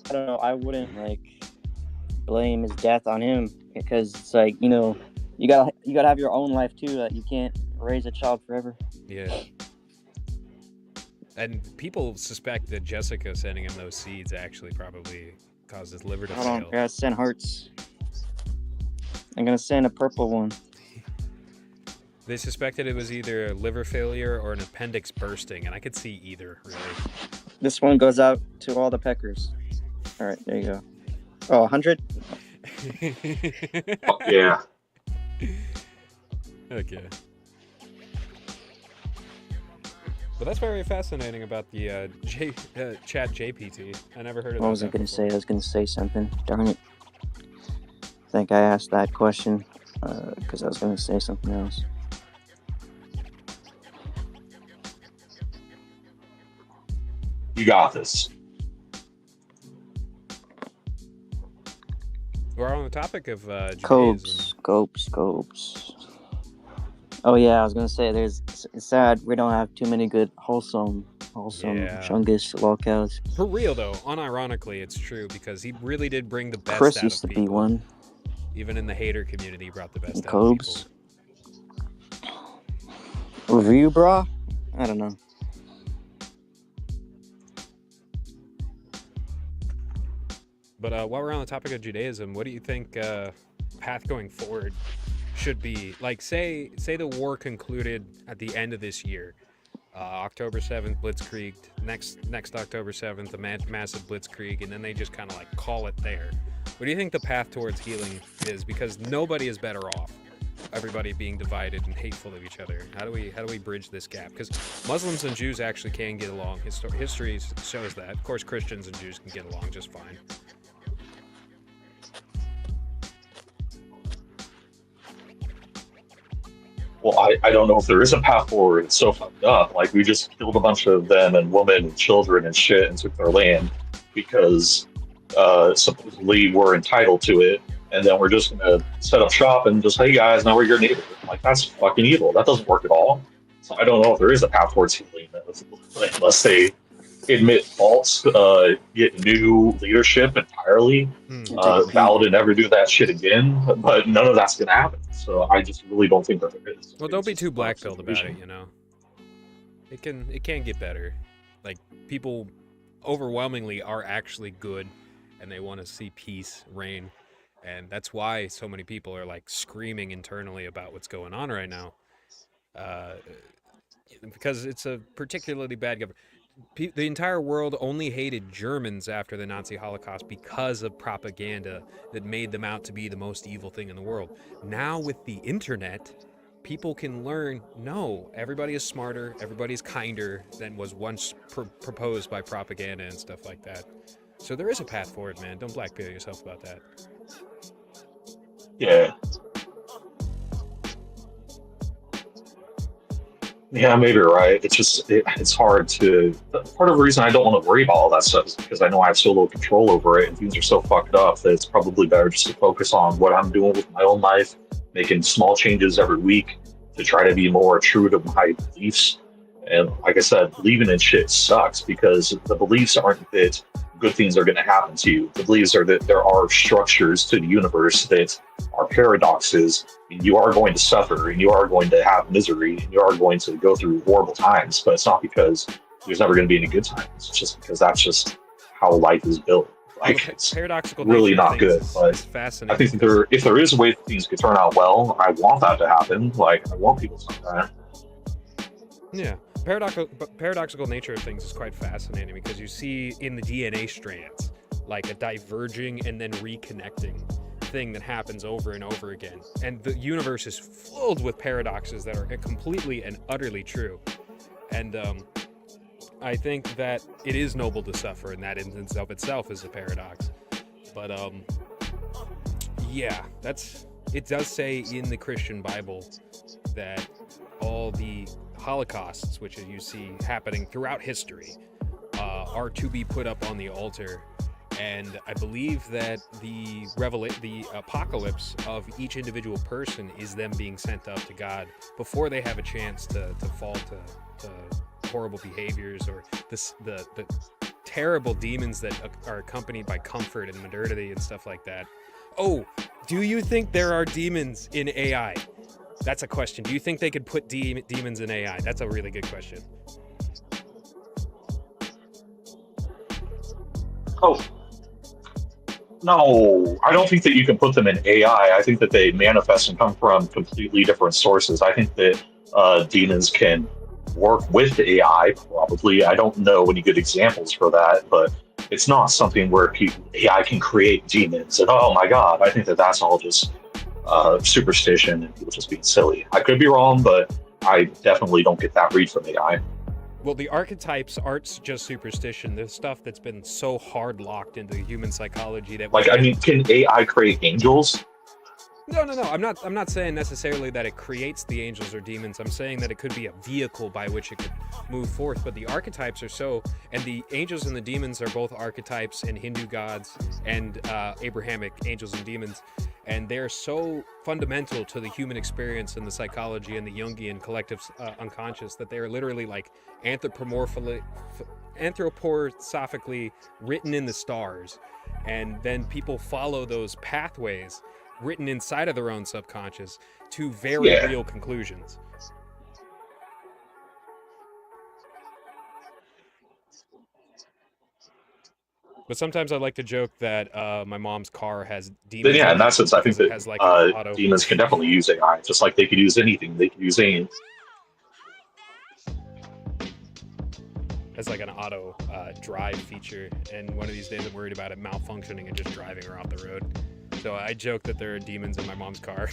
don't know. I wouldn't like blame his death on him because it's like you gotta have your own life too. That you can't raise a child forever. Yeah. And people suspect that Jessica sending him those seeds actually probably caused his liver to Hold on, fail. I gotta send hearts. I'm gonna send a purple one. They suspected it was either a liver failure or an appendix bursting, and I could see either, really. This one goes out to all the peckers. All right, there you go. Oh, 100? Yeah. Okay. But that's very fascinating about the chat JPT. I never heard of that. What was I gonna say? I was gonna say something. Darn it. I think I asked that question because I was gonna say something else. You got this. We're on the topic of Judaism. Scopes. Oh yeah, I was gonna say it's sad we don't have too many good wholesome Chungus locales. For real though, unironically, it's true because he really did bring the best Chris out used of to people. be one. Even in the hater community, he brought the best out of Cobes. people. Review, bra? I don't know. But while we're on the topic of Judaism, what do you think path going forward should be? Like, say the war concluded at the end of this year, October 7th, Blitzkrieg. Next October 7th, a massive Blitzkrieg, and then they just kind of like call it there. What do you think the path towards healing is? Because nobody is better off. Everybody being divided and hateful of each other. How do we bridge this gap? Because Muslims and Jews actually can get along. History shows that. Of course, Christians and Jews can get along just fine. Well, I don't know if there is a path forward. It's so fucked up. Like, we just killed a bunch of them and women and children and shit and took their land because supposedly we're entitled to it. And then we're just going to set up shop and just, hey guys, now we're your neighbor. Like, that's fucking evil. That doesn't work at all. So I don't know if there is a path towards healing unless they admit faults, get new leadership entirely, valid and never do that shit again. But none of that's going to happen. So I just really don't think that there is. Well, don't be too black-pilled about it, you know. It can get better. Like, people overwhelmingly are actually good, and they want to see peace reign. And that's why so many people are like screaming internally about what's going on right now, because it's a particularly bad government. The entire world only hated Germans after the Nazi Holocaust because of propaganda that made them out to be the most evil thing in the world. Now with the internet, people can learn, no, everybody is smarter, everybody is kinder than was once proposed by propaganda and stuff like that. So there is a path forward, man. Don't blackpill yourself about that. Yeah. Yeah, maybe you're right. It's hard to. Part of the reason I don't want to worry about all that stuff is because I know I have so little control over it, and things are so fucked up that it's probably better just to focus on what I'm doing with my own life, making small changes every week to try to be more true to my beliefs. And like I said, believing in shit sucks because the beliefs aren't that good things are going to happen to you. The beliefs are that there are structures to the universe that are paradoxes, and you are going to suffer, and you are going to have misery, and you are going to go through horrible times. But it's not because there's never going to be any good times. It's just because that's just how life is built. Like, it's paradoxical really not good. But fascinating. I think that if there is a way that things could turn out well, I want that to happen. Like, I want people to know that. Yeah. Paradoxical nature of things is quite fascinating because you see in the DNA strands like a diverging and then reconnecting thing that happens over and over again. And the universe is filled with paradoxes that are completely and utterly true. And I think that it is noble to suffer, and that instance of itself is a paradox. But yeah, it does say in the Christian Bible that all the Holocausts, which you see happening throughout history, are to be put up on the altar. And I believe that the apocalypse of each individual person is them being sent up to God before they have a chance to fall to horrible behaviors or the terrible demons that are accompanied by comfort and modernity and stuff like that. Oh, do you think there are demons in AI? That's a question. Do you think they could put demons in AI? That's a really good question. Oh, no, I don't think that you can put them in AI. I think that they manifest and come from completely different sources. I think that demons can work with AI, probably. I don't know any good examples for that, but it's not something where AI can create demons. And oh my God, I think that that's all just superstition and people just being silly. I could be wrong, but I definitely don't get that read from AI. Well, the archetypes aren't just superstition. There's stuff that's been so hard locked into human psychology that... Like, I mean, can AI create angels? No. I'm not saying necessarily that it creates the angels or demons. I'm saying that it could be a vehicle by which it could move forth. But the archetypes are so, and the angels and the demons are both archetypes in Hindu gods and Abrahamic angels and demons, and they're so fundamental to the human experience and the psychology and the Jungian collective unconscious that they are literally like anthroposophically written in the stars, and then people follow those pathways written inside of their own subconscious to very real conclusions. But sometimes I like to joke that my mom's car has demons. Then yeah, in that sense, I think because it that has like an auto. demons can definitely use AI, just like they could use anything. They could use any. Has like an auto drive feature, and one of these days I'm worried about it malfunctioning and just driving her off the road. So I joke that there are demons in my mom's car.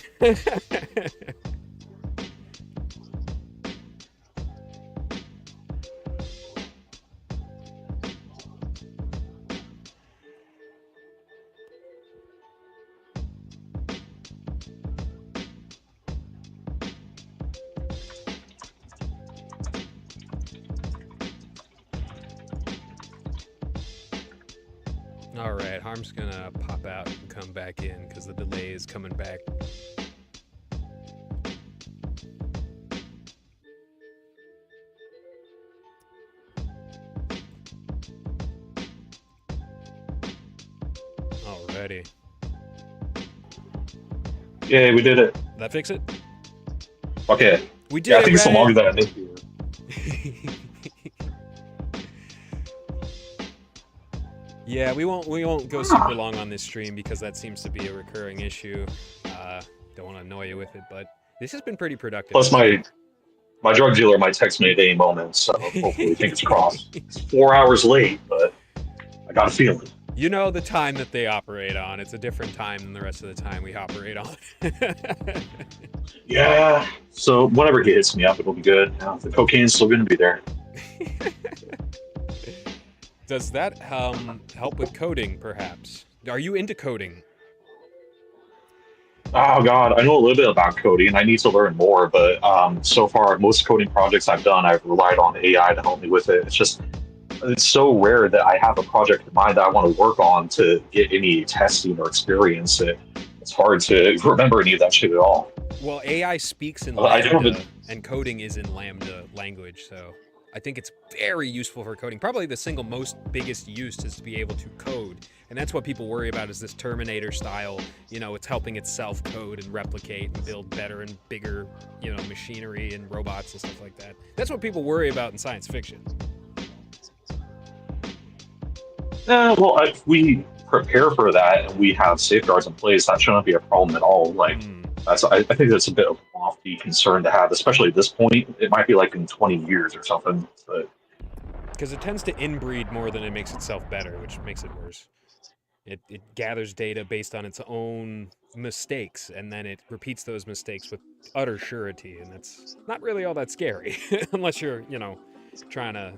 All right, Harm's gonna pop out and come back in because the delay is coming back. Alrighty. Yeah, we did it. Did that fix it? Okay. We did Yeah, it, I think it's right? longer than I think here. Yeah, we won't go super long on this stream because that seems to be a recurring issue. Don't want to annoy you with it, but this has been pretty productive. Plus, my drug dealer might text me at any moment, so hopefully, fingers crossed. It's 4 hours late, but I got a feeling. You know the time that they operate on. It's a different time than the rest of the time we operate on. Yeah. So whenever he hits me up, it'll be good. The cocaine's still going to be there. Does that help with coding, perhaps? Are you into coding? Oh God, I know a little bit about coding, and I need to learn more. But so far, most coding projects I've done, I've relied on AI to help me with it. It's so rare that I have a project in mind that I want to work on to get any testing or experience. It's hard to remember any of that shit at all. Well, AI speaks in Well, Lambda, and coding is in Lambda language, so I think it's very useful for coding. Probably the single most biggest use is to be able to code, and that's what people worry about is this Terminator style, it's helping itself code and replicate and build better and bigger, machinery and robots and stuff like that. That's what people worry about in science fiction. Well, if we prepare for that and we have safeguards in place, that shouldn't be a problem at all. I think that's a bit of a lofty concern to have, especially at this point. It might be like in 20 years or something. But because it tends to inbreed more than it makes itself better, which makes it worse. It gathers data based on its own mistakes, and then it repeats those mistakes with utter surety, and that's not really all that scary, unless you're, trying to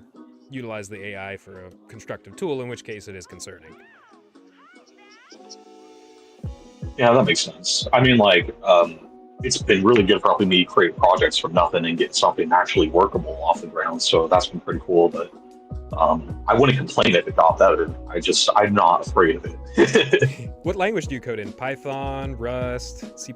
utilize the AI for a constructive tool, in which case it is concerning. Yeah, that makes sense. I mean, it's been really good for helping me create projects from nothing and get something actually workable off the ground. So that's been pretty cool. But I wouldn't complain if it got better. I'm not afraid of it. What language do you code in? Python, Rust, C++?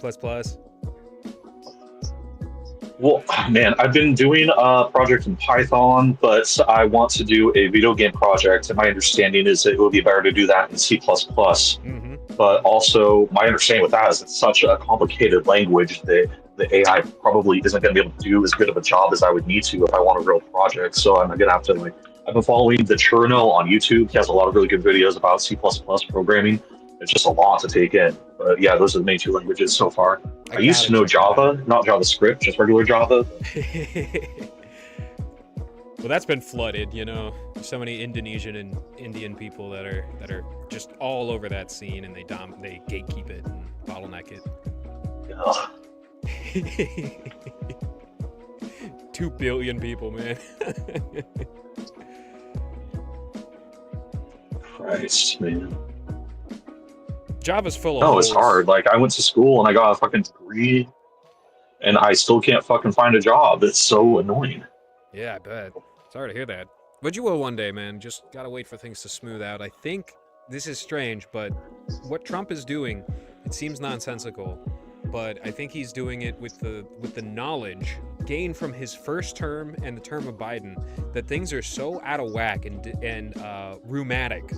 Well, man, I've been doing a project in Python, but I want to do a video game project, and my understanding is that it would be better to do that in C++. Mm-hmm. But also, my understanding with that is it's such a complicated language that the AI probably isn't going to be able to do as good of a job as I would need to if I want a real project. So I'm going to have to, I've been following the Cherno on YouTube. He has a lot of really good videos about C++ programming. It's just a lot to take in. But yeah, those are the main two languages so far. I used to know Java, not JavaScript, just regular Java. Well, that's been flooded, There's so many Indonesian and Indian people that are just all over that scene, and they gatekeep it and bottleneck it. 2 billion people, man. Christ, man. Java's full of No, holes. it's hard. Like, I went to school and I got a fucking degree, and I still can't fucking find a job. It's so annoying. Yeah, I bet. Sorry to hear that. But you will one day, man. Just gotta wait for things to smooth out. I think this is strange, but what Trump is doing, it seems nonsensical, but I think he's doing it with the knowledge gained from his first term and the term of Biden that things are so out of whack and rheumatic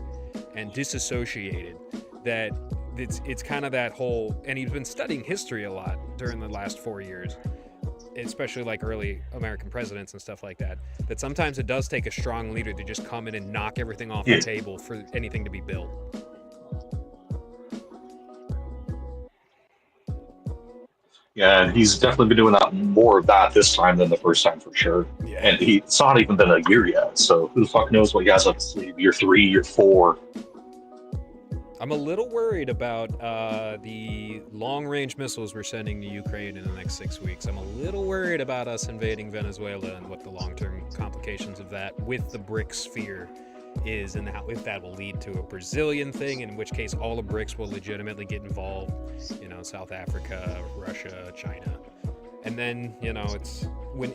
and disassociated that it's kind of that whole. And he's been studying history a lot during the last 4 years, especially like early American presidents and stuff like that, that sometimes it does take a strong leader to just come in and knock everything off the table for anything to be built. Yeah, and he's definitely been doing that more of that this time than the first time for sure. Yeah. And it's not even been a year yet, so who the fuck knows what he has up his sleeve? Year 3, year 4. I'm a little worried about the long-range missiles we're sending to Ukraine in the next 6 weeks. I'm a little worried about us invading Venezuela and what the long-term complications of that with the BRICS sphere is, and how, if that will lead to a Brazilian thing, in which case all the BRICS will legitimately get involved. You know, South Africa, Russia, China. And then, you know,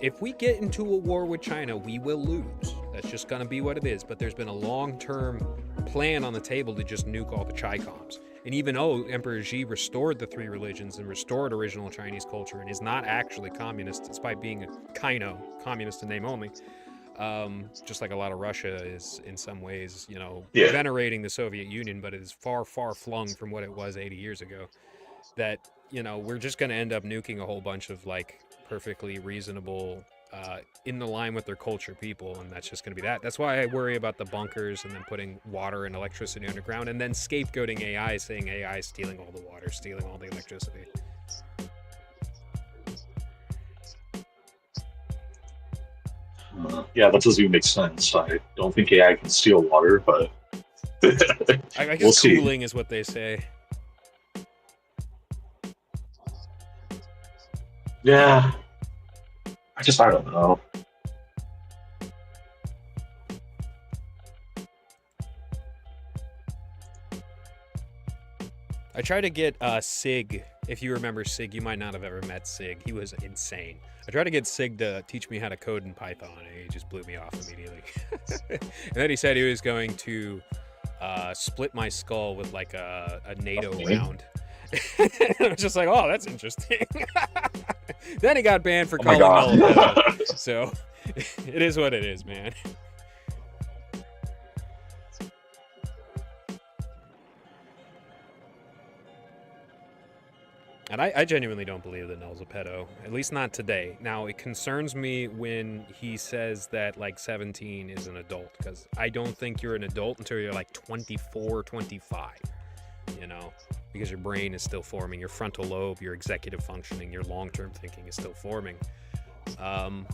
if we get into a war with China, we will lose. That's just going to be what it is. But there's been a long-term plan on the table to just nuke all the Chi-Coms. And even though Emperor Xi restored the 3 religions and restored original Chinese culture and is not actually communist, despite being a communist in name only, just like a lot of Russia is in some ways, you know, venerating the Soviet Union, but it is far, far flung from what it was 80 years ago. That, you know, we're just going to end up nuking a whole bunch of like perfectly reasonable, in the line with their culture people, and that's just going to be that. That's why I worry about the bunkers and then putting water and electricity underground and then scapegoating AI, saying AI is stealing all the water, stealing all the electricity. Yeah, that doesn't even make sense. I don't think AI can steal water, but I guess we'll see. cooling is what they say. Yeah, I don't know. I tried to get Sig. If you remember Sig, you might not have ever met Sig. He was insane. I tried to get Sig to teach me how to code in Python, and he just blew me off immediately. And then he said he was going to split my skull with like a NATO round. I was just like, oh, that's interesting. Then he got banned for calling null a pedo. So it is what it is, man. And I genuinely don't believe that Null's a pedo, at least not today. Now, it concerns me when he says that, like, 17 is an adult, because I don't think you're an adult until you're, like, 24, 25, you know, because your brain is still forming, your frontal lobe, your executive functioning, your long-term thinking is still forming.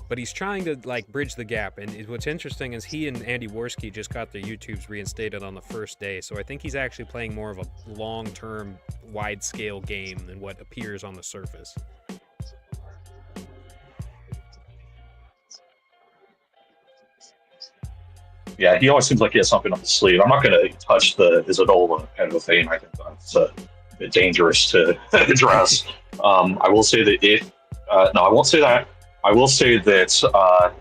But he's trying to, like, bridge the gap, and what's interesting is he and Andy Worski just got their YouTubes reinstated on the first day, so I think he's actually playing more of a long-term, wide-scale game than what appears on the surface. Yeah, he always seems like he has something up his sleeve. I'm not going to touch the Isodola pedo thing. I think that's a bit dangerous to address. I will say that no, I won't say that. I will say that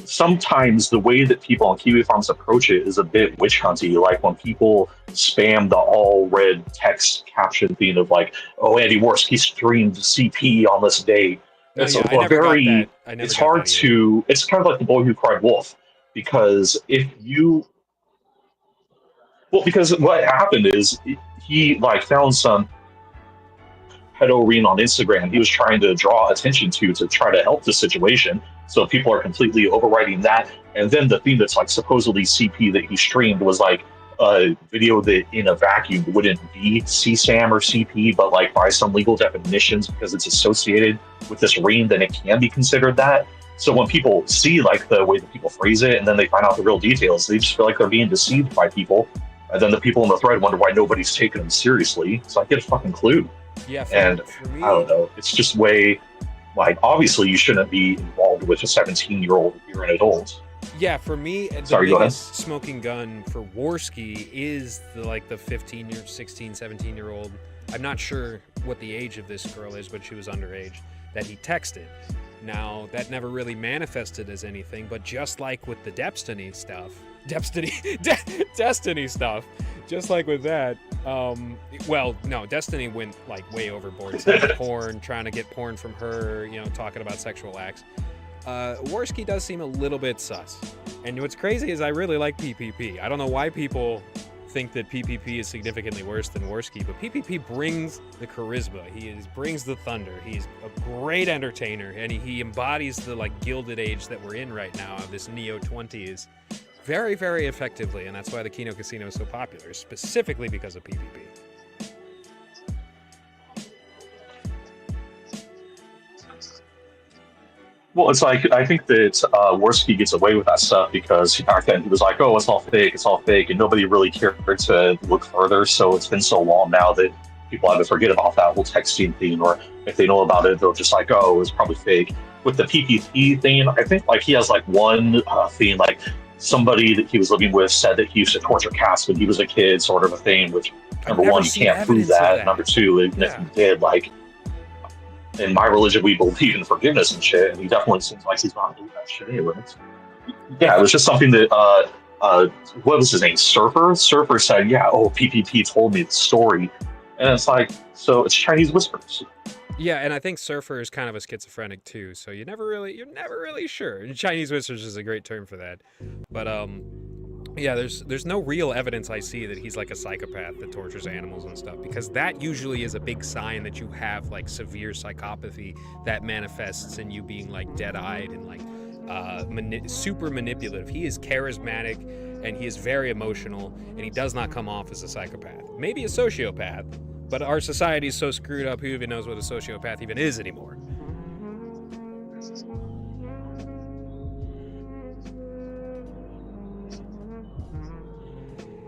sometimes the way that people on Kiwi Farms approach it is a bit witch hunty. Like when people spam the all red text caption thing of like, "Oh, Andy Worski streamed CP on this day." It's it's hard to. It's kind of like the boy who cried wolf, because because what happened is he like found some pedo ring on Instagram he was trying to draw attention to try to help the situation. So people are completely overriding that. And then the thing that's like supposedly CP that he streamed was like a video that in a vacuum wouldn't be CSAM or CP, but like by some legal definitions, because it's associated with this ring, then it can be considered that. So when people see like the way that people phrase it and then they find out the real details, they just feel like they're being deceived by people. And then the people in the thread wonder why nobody's taking them seriously. So I get a fucking clue. Yeah, for me, I don't know. It's just way, like, obviously you shouldn't be involved with a 17-year-old if you're an adult. Yeah, for me, the Sorry, go ahead. biggest smoking gun for Worski is the 15 year, 16, 17-year-old. I'm not sure what the age of this girl is, but she was underage, that he texted. Now, that never really manifested as anything, but just like with the Destiny stuff, just like with that, well, no, Destiny went like way overboard, saying porn, trying to get porn from her, you know, talking about sexual acts. Worski does seem a little bit sus. And what's crazy is I really like PPP. I don't know why people think that PPP is significantly worse than Worski, but PPP brings the charisma. He brings the thunder. He's a great entertainer, and he embodies the like gilded age that we're in right now of this neo-20s very, very effectively, and that's why the Kino Casino is so popular, specifically because of PPP. Well, it's like, I think that Worski gets away with that stuff because back then he was like, oh, it's all fake, and nobody really cared to look further. So it's been so long now that people either forget about that whole texting thing, or if they know about it, they'll just like, oh, it's probably fake. With the PPP thing, I think like he has like one thing, like somebody that he was living with said that he used to torture cats when he was a kid, sort of a thing, which number one, you can't prove that. Number two, even if he did, like, in my religion, we believe in forgiveness and shit, and he definitely seems like he's not doing that shit anyway. Yeah, it was just something that, what was his name? Surfer said, yeah, oh, PPP told me the story. And it's like, so it's Chinese whispers. Yeah, and I think Surfer is kind of a schizophrenic too, so you're never really sure. And Chinese whispers is a great term for that. But yeah, there's no real evidence I see that he's like a psychopath that tortures animals and stuff, because that usually is a big sign that you have like severe psychopathy that manifests in you being like dead-eyed and like super manipulative. He is charismatic and he is very emotional, and he does not come off as a psychopath. Maybe a sociopath, but our society is so screwed up, who even knows what a sociopath even is anymore?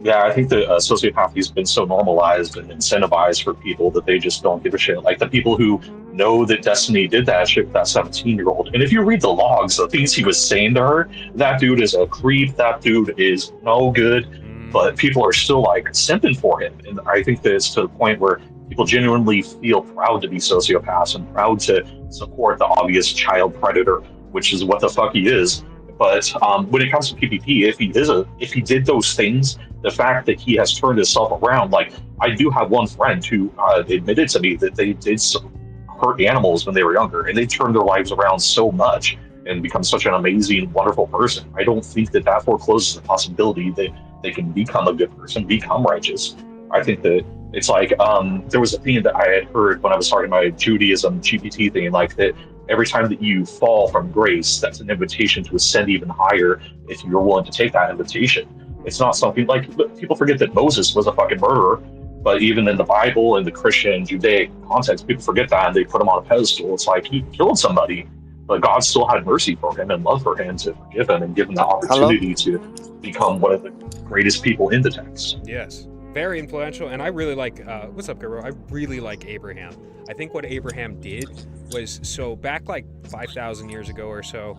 Yeah, I think that sociopathy has been so normalized and incentivized for people that they just don't give a shit. Like the people who know that Destiny did that shit with that 17-year-old. And if you read the logs, the things he was saying to her, that dude is a creep, that dude is no good, but people are still like simping for him. And I think that it's to the point where people genuinely feel proud to be sociopaths and proud to support the obvious child predator, which is what the fuck he is. But when it comes to PPP, if he did those things, the fact that he has turned himself around, like I do have one friend who admitted to me that they did hurt animals when they were younger, and they turned their lives around so much and become such an amazing, wonderful person. I don't think that forecloses the possibility that they can become a good person, become righteous. I think that it's like there was a thing that I had heard when I was starting my Judaism GPT thing, like that every time that you fall from grace, that's an invitation to ascend even higher if you're willing to take that invitation. It's not something like, people forget that Moses was a fucking murderer, but even in the Bible and the Christian Judaic context, people forget that and they put him on a pedestal. It's like he killed somebody, but God still had mercy for him and love for him to forgive him and give him the opportunity to become one of the greatest people in the text. Yes. Very influential, and I really like, what's up, Guru? I really like Abraham. I think what Abraham did was, so back like 5,000 years ago or so,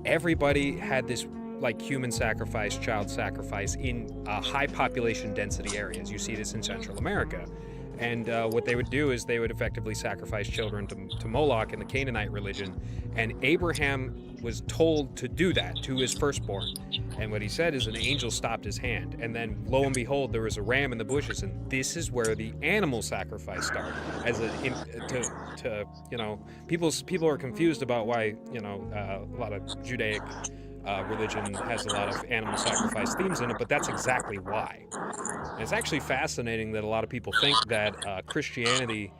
everybody had this like human sacrifice, child sacrifice in high population density areas. You see this in Central America. And what they would do is they would effectively sacrifice children to Moloch in the Canaanite religion. And Abraham was told to do that to his firstborn. And what he said is an angel stopped his hand. And then lo and behold, there was a ram in the bushes. And this is where the animal sacrifice started. As you know, people are confused about why, you know, a lot of Judaic religion has a lot of animal sacrifice themes in it, but that's exactly why. And it's actually fascinating that a lot of people think that Christianity,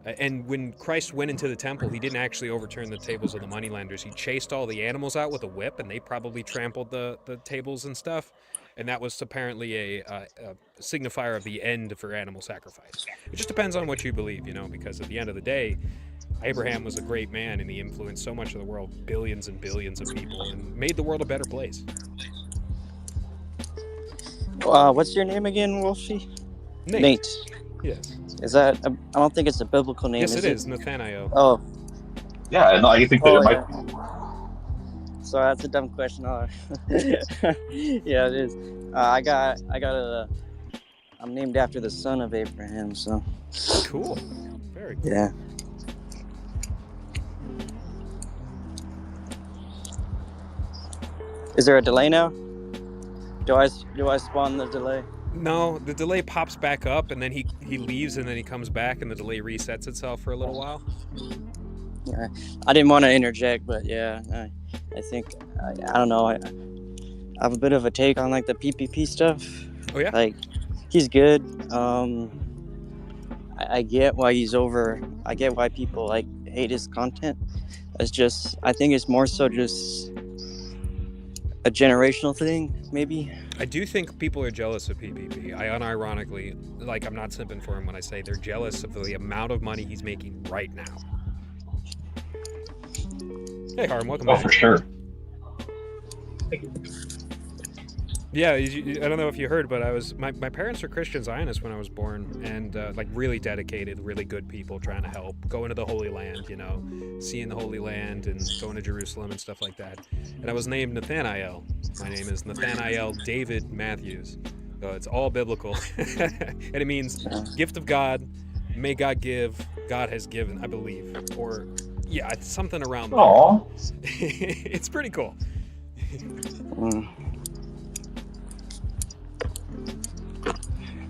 and when Christ went into the temple, he didn't actually overturn the tables of the moneylenders. He chased all the animals out with a whip, and they probably trampled the tables and stuff. And that was apparently a signifier of the end for animal sacrifice. It just depends on what you believe, you know, because at the end of the day, Abraham was a great man, and he influenced so much of the world, billions and billions of people, and made the world a better place. What's your name again, Wolfie? Nate. Yes. Is that? I don't think it's a biblical name. Yes, it is. Nathanael. Oh. Yeah, and I think that it might. So that's a dumb question. Yeah, it is. I'm named after the son of Abraham, so. Cool. Very cool. Yeah. Is there a delay now? Do I spawn the delay? No, the delay pops back up, and then he leaves, and then he comes back, and the delay resets itself for a little while. Yeah. I didn't want to interject, but yeah, I think I don't know. I have a bit of a take on like the PPP stuff. Oh yeah. Like, he's good. I get why he's over. I get why people like hate his content. I think it's more so just a generational thing, maybe. I do think people are jealous of PPP. I unironically, like, I'm not simping for him when I say they're jealous of the amount of money he's making right now. Hey, Harm, welcome back. Oh, for sure. Thank you. Yeah, I don't know if you heard, but my parents were Christian Zionists when I was born, and like really dedicated, really good people trying to help, going to the Holy Land, seeing the Holy Land and going to Jerusalem and stuff like that. And I was named Nathaniel. My name is Nathaniel David Matthews. So it's all biblical. And it means gift of God, may God give, God has given, I believe. Or, yeah, it's something around there. Aww. It's pretty cool.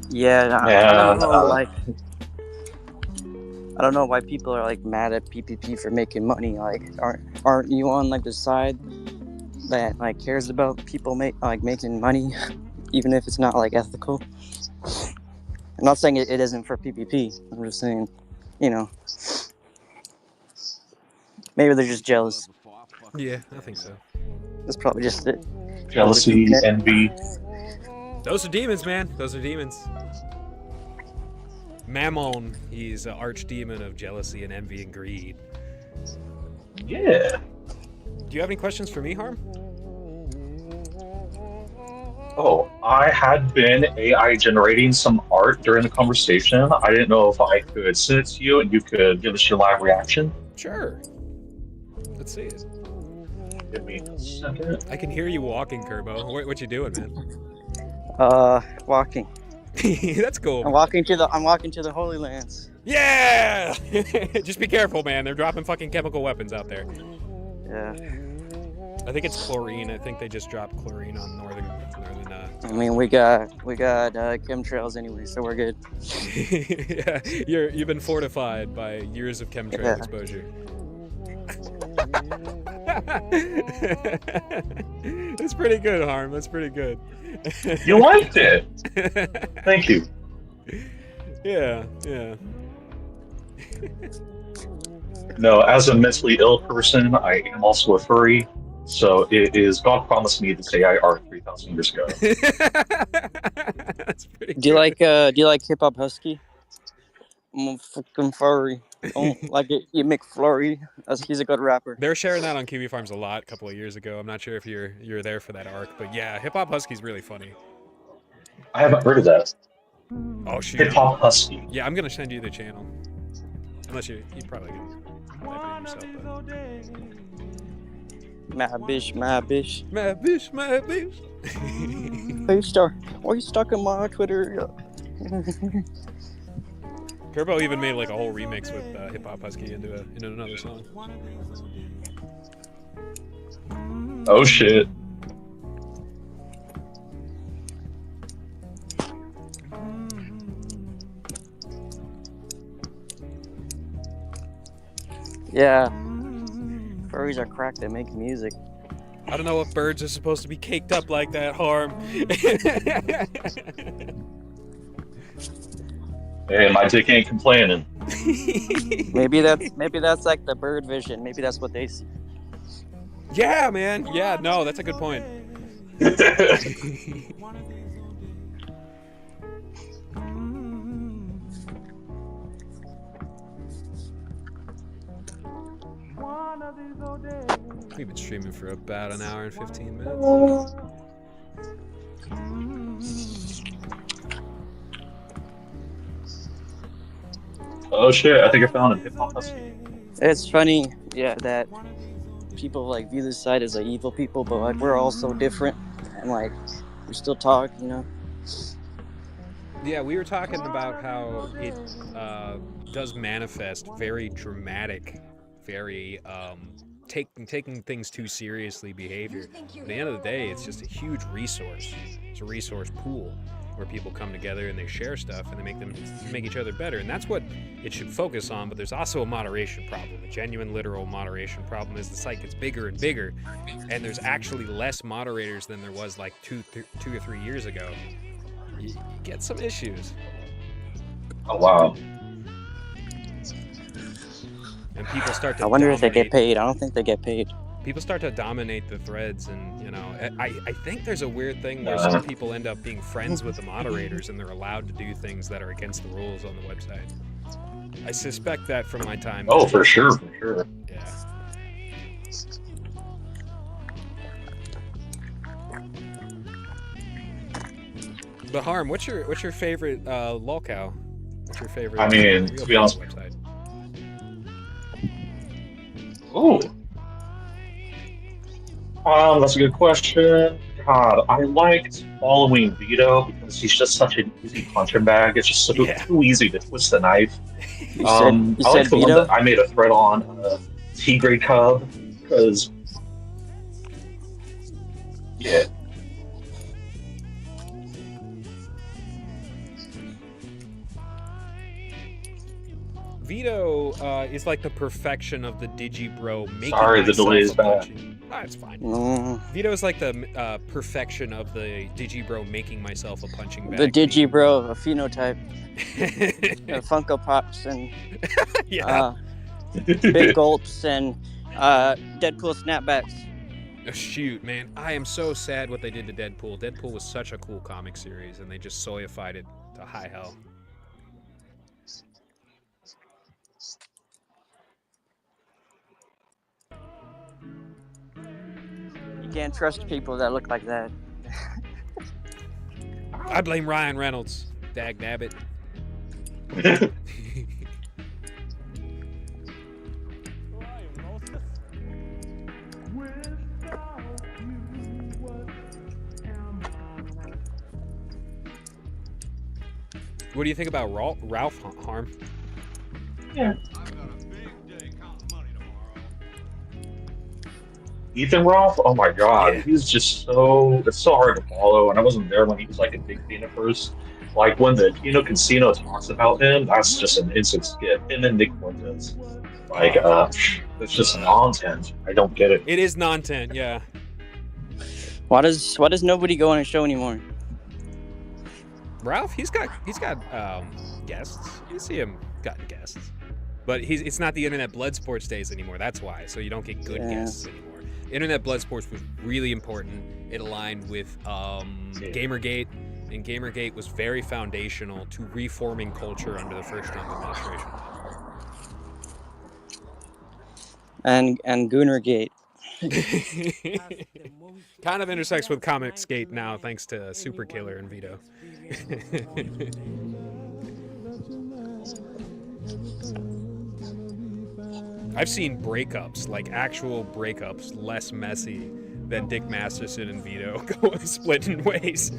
Yeah, I don't know why people are like mad at PPP for making money. Like, aren't you on like the side that like cares about people making money, even if it's not like ethical? I'm not saying it isn't for PPP. I'm just saying, maybe they're just jealous. Yeah, I think so. That's probably just it. Jealousy, envy. Those are demons, man. Those are demons. Mammon, he's an archdemon of jealousy and envy and greed. Yeah. Do you have any questions for me, Harm? Oh, I had been AI generating some art during the conversation. I didn't know if I could send it to you and you could give us your live reaction. Sure. Let's see it. Give me a second. I can hear you walking, Kerbo. What you doing, man? Walking. That's cool. I'm walking to the Holy Lands. Yeah! Just be careful, man. They're dropping fucking chemical weapons out there. Yeah. I think it's chlorine. I think they just dropped chlorine on northern. I mean, we got chemtrails anyway, so we're good. Yeah, you've been fortified by years of chemtrail exposure. That's pretty good, Harm. That's pretty good. You liked it. Thank you. Yeah. No, as a mentally ill person, I am also a furry. So it is God promised me this AI art 3,000 years ago. That's pretty good. Do you like Hip Hop Husky? I'm a fucking furry. Don't like it. You McFlurry. He's a good rapper. They're sharing that on Kiwi Farms a lot a couple of years ago. I'm not sure if you're there for that arc, but yeah, Hip Hop Husky's really funny. I haven't heard of that. Oh shoot. Hip Hop Husky. Yeah, I'm gonna send you the channel. Unless you probably can type it in yourself. My bitch. My bitch. Why you stuck in my Twitter? Kerbo even made like a whole remix with Hip Hop Husky into another song. Oh shit. Yeah. Furries are cracked at making music. I don't know if birds are supposed to be caked up like that, Harm. Hey, my dick ain't complaining. Maybe that's like the bird vision. Maybe that's what they see. Yeah, man. Yeah, no, that's a good point. We've been streaming for about an hour and 15 minutes. Oh shit, I think I found a Hip Hop Husky. It's funny, yeah, that people like view this side as like evil people, but like we're all so different, and like we still talk, you know. Yeah, we were talking about how it does manifest very dramatic, very taking things too seriously behavior. But at the end of the day, it's just a huge resource. It's a resource pool where people come together and they share stuff and they make each other better. And that's what it should focus on. But there's also a moderation problem, a genuine, literal moderation problem. As the site gets bigger and bigger, and there's actually less moderators than there was like 2 or 3 years ago. You get some issues. Oh wow. And people start to I wonder dominate. if they get paid. I don't think they get paid. People start to dominate the threads, and you know, I think there's a weird thing where some people end up being friends with the moderators, and they're allowed to do things that are against the rules on the website. I suspect that from my time. Oh, for sure, for sure. Yeah. But Harm, what's your favorite lolcow? What's your favorite? I mean, to be honest, website. Ooh. That's a good question. God, I liked following Vito because he's just such an easy punching bag. It's just so too easy to twist the knife. You I like the Vito? one that I made a thread on, Tigre Cub, because yeah. Vito is like the perfection of the Digibro making Sorry, the delay is bad. Ah, it's fine. Vito is like the perfection of the Digibro making myself a punching bag. The Digibro, a phenotype, Funko Pops, and big gulps, and Deadpool snapbacks. Oh, shoot, man. I am so sad what they did to Deadpool. Deadpool was such a cool comic series, and they just soyified it to high hell. You can't trust people that look like that. I blame Ryan Reynolds. Dag nabbit. What do you think about Ralph Harm? Yeah. Ethan Ralph, oh my god, he's just it's so hard to follow, and I wasn't there when he was like a big thing at first. Like when the Casino talks about him, that's just an instant skip. Him and Nick Fuentes. Like it's just nonsense. I don't get it. It is nonsense, yeah. Why does nobody go on a show anymore? Ralph, he's got guests. You see him got guests. But it's not the Internet Blood Sports days anymore. That's why. So you don't get good guests anymore. Internet Blood Sports was really important. It aligned with Gamergate, and Gamergate was very foundational to reforming culture under the first Trump administration. And Goonergate. Kind of intersects with Comicsgate now, thanks to Super Killer and Vito. I've seen breakups, like actual breakups, less messy than Dick Masterson and Vito going splitting ways.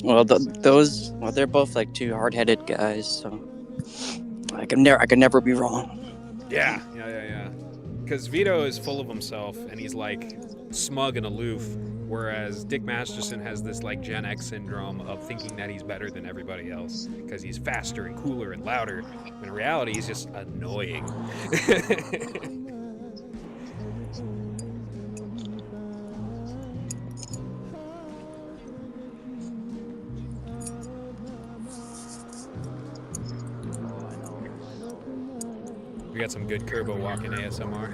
Well, they're both like two hard-headed guys, so I could never be wrong. Yeah. Because Vito is full of himself, and he's like smug and aloof, whereas Dick Masterson has this like Gen X syndrome of thinking that he's better than everybody else because he's faster and cooler and louder. When in reality, he's just annoying. We got some good Kerbo walking ASMR.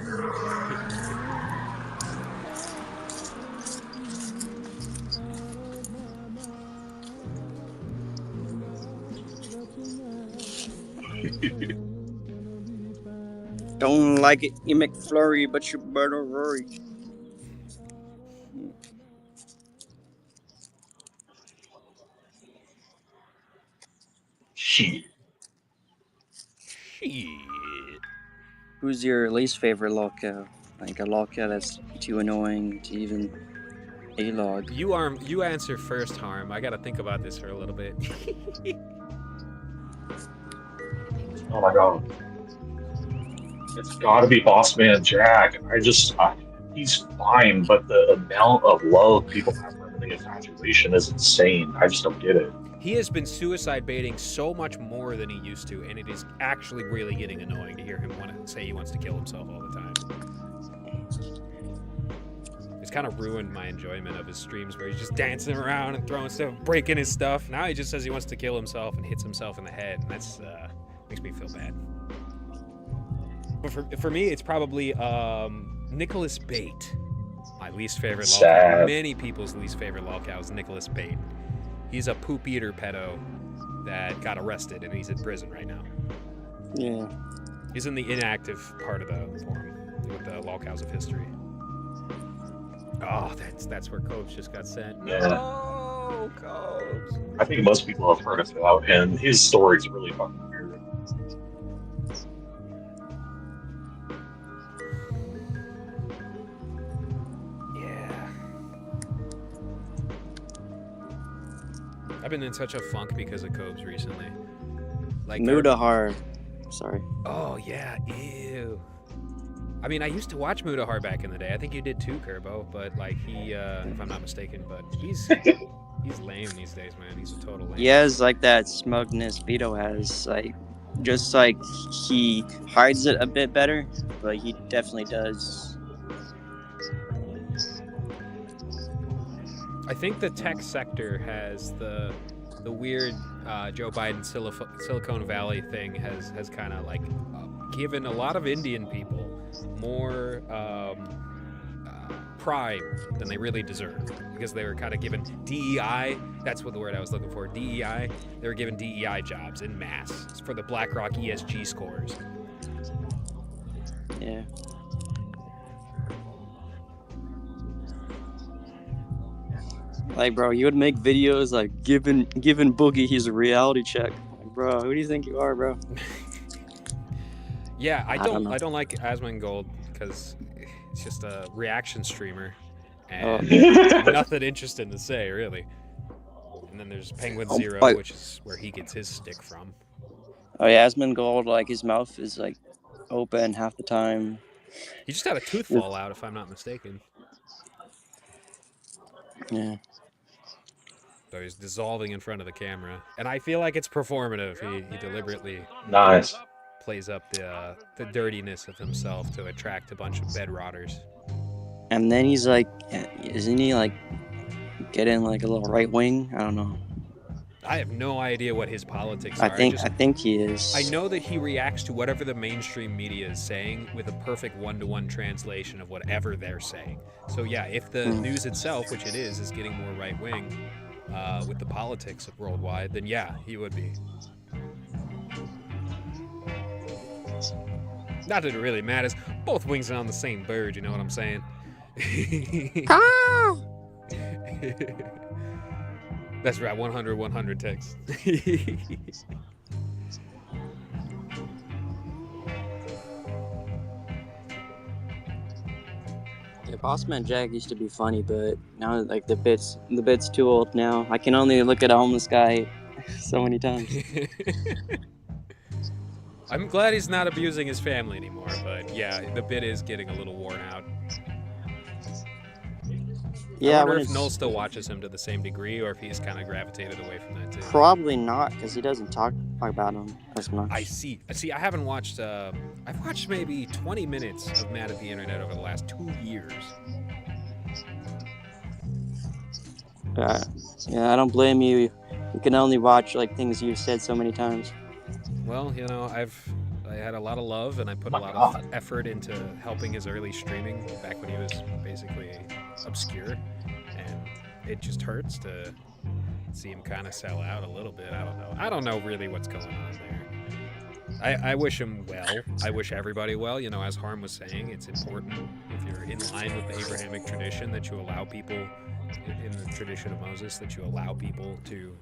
Don't like it, you McFlurry, but you better hurry. Shit. Who's your least favorite lolcow? Like a lolcow that's too annoying to even A-log. You answer first, Harm. I gotta think about this for a little bit. Oh my god, it's got to be Boss Man Jack. He's fine, but the amount of love people have for him in the infatuation is insane. I just don't get it. He has been suicide baiting so much more than he used to, and it is actually really getting annoying to hear him want to say he wants to kill himself all the time. It's kind of ruined my enjoyment of his streams where he's just dancing around and throwing stuff, breaking his stuff. Now he just says he wants to kill himself and hits himself in the head, and that's makes me feel bad. But for me, it's probably Nicholas Bate, my least favorite lolcow. Many people's least favorite lolcow is Nicholas Bate. He's a poop eater pedo that got arrested, and he's in prison right now. Yeah. He's in the inactive part of the forum with the lolcows of history. Oh, that's where Cobes just got sent. Yeah. No, Cobes. I think most people have heard about, and his story's really fucking weird. I've been in such a funk because of Cobes recently. Like Mudahar. Sorry. Oh yeah, ew. I mean, I used to watch Mudahar back in the day. I think you did too, Kerbo. But like he, if I'm not mistaken, but he's lame these days, man. He's a total lame. He has like that smugness Vito has, like just like he hides it a bit better, but he definitely does. I think the tech sector has the weird Joe Biden Silicon Valley thing has kind of like given a lot of Indian people more pride than they really deserve, because they were kind of given DEI. That's what the word I was looking for. DEI. They were given DEI jobs in mass for the BlackRock ESG scores. Yeah. Like, bro, you would make videos like giving Boogie his reality check. Like, bro, who do you think you are, bro? Yeah, I don't like Asmongold because it's just a reaction streamer and nothing interesting to say, really. And then there's Penguin Zero, which is where he gets his stick from. Oh yeah, Asmongold, like his mouth is like open half the time. He just had a tooth fall out, if I'm not mistaken. Yeah. So he's dissolving in front of the camera, and I feel like it's performative. He deliberately plays up the dirtiness of himself to attract a bunch of bed rotters. And then he's like, isn't he like getting like a little right wing? I don't know. I have no idea what his politics are. I think he is. I know that he reacts to whatever the mainstream media is saying with a perfect one-to-one translation of whatever they're saying. So yeah, if the news itself, which it is getting more right-wing with the politics of worldwide, then yeah, he would be. Not that it really matters. Both wings are on the same bird, you know what I'm saying? That's right, 100 text. Yeah, Bossman Jack used to be funny, but now like the bit's too old now. I can only look at a homeless guy so many times. I'm glad he's not abusing his family anymore, but yeah, the bit is getting a little worn out. Yeah, I wonder if Noel still watches him to the same degree, or if he's kind of gravitated away from that too. Probably not, because he doesn't talk about him as much. I see. I haven't watched. I've watched maybe 20 minutes of Mad at the Internet over the last 2 years. Yeah, I don't blame you. You can only watch like things you've said so many times. Well, you know, I had a lot of love, and I put a lot of effort into helping his early streaming back when he was basically obscure, and it just hurts to see him kind of sell out a little bit. I don't know really what's going on there. I wish him well. I wish everybody well. You know, as Harm was saying, it's important if you're in line with the Abrahamic tradition that you allow people, in the tradition of Moses, that you allow people to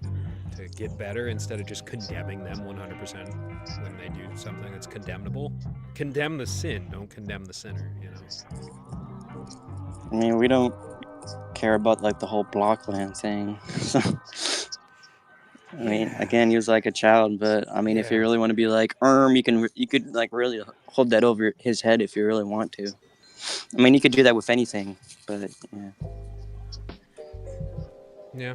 to get better instead of just condemning them 100% when they do something that's condemnable. Condemn the sin, don't condemn the sinner, you know. I mean, we don't care about like the whole blockland thing. So, I mean, again, he was like a child, but I mean, if you really want to be like, you could like really hold that over his head if you really want to. I mean, you could do that with anything, but yeah. Yeah.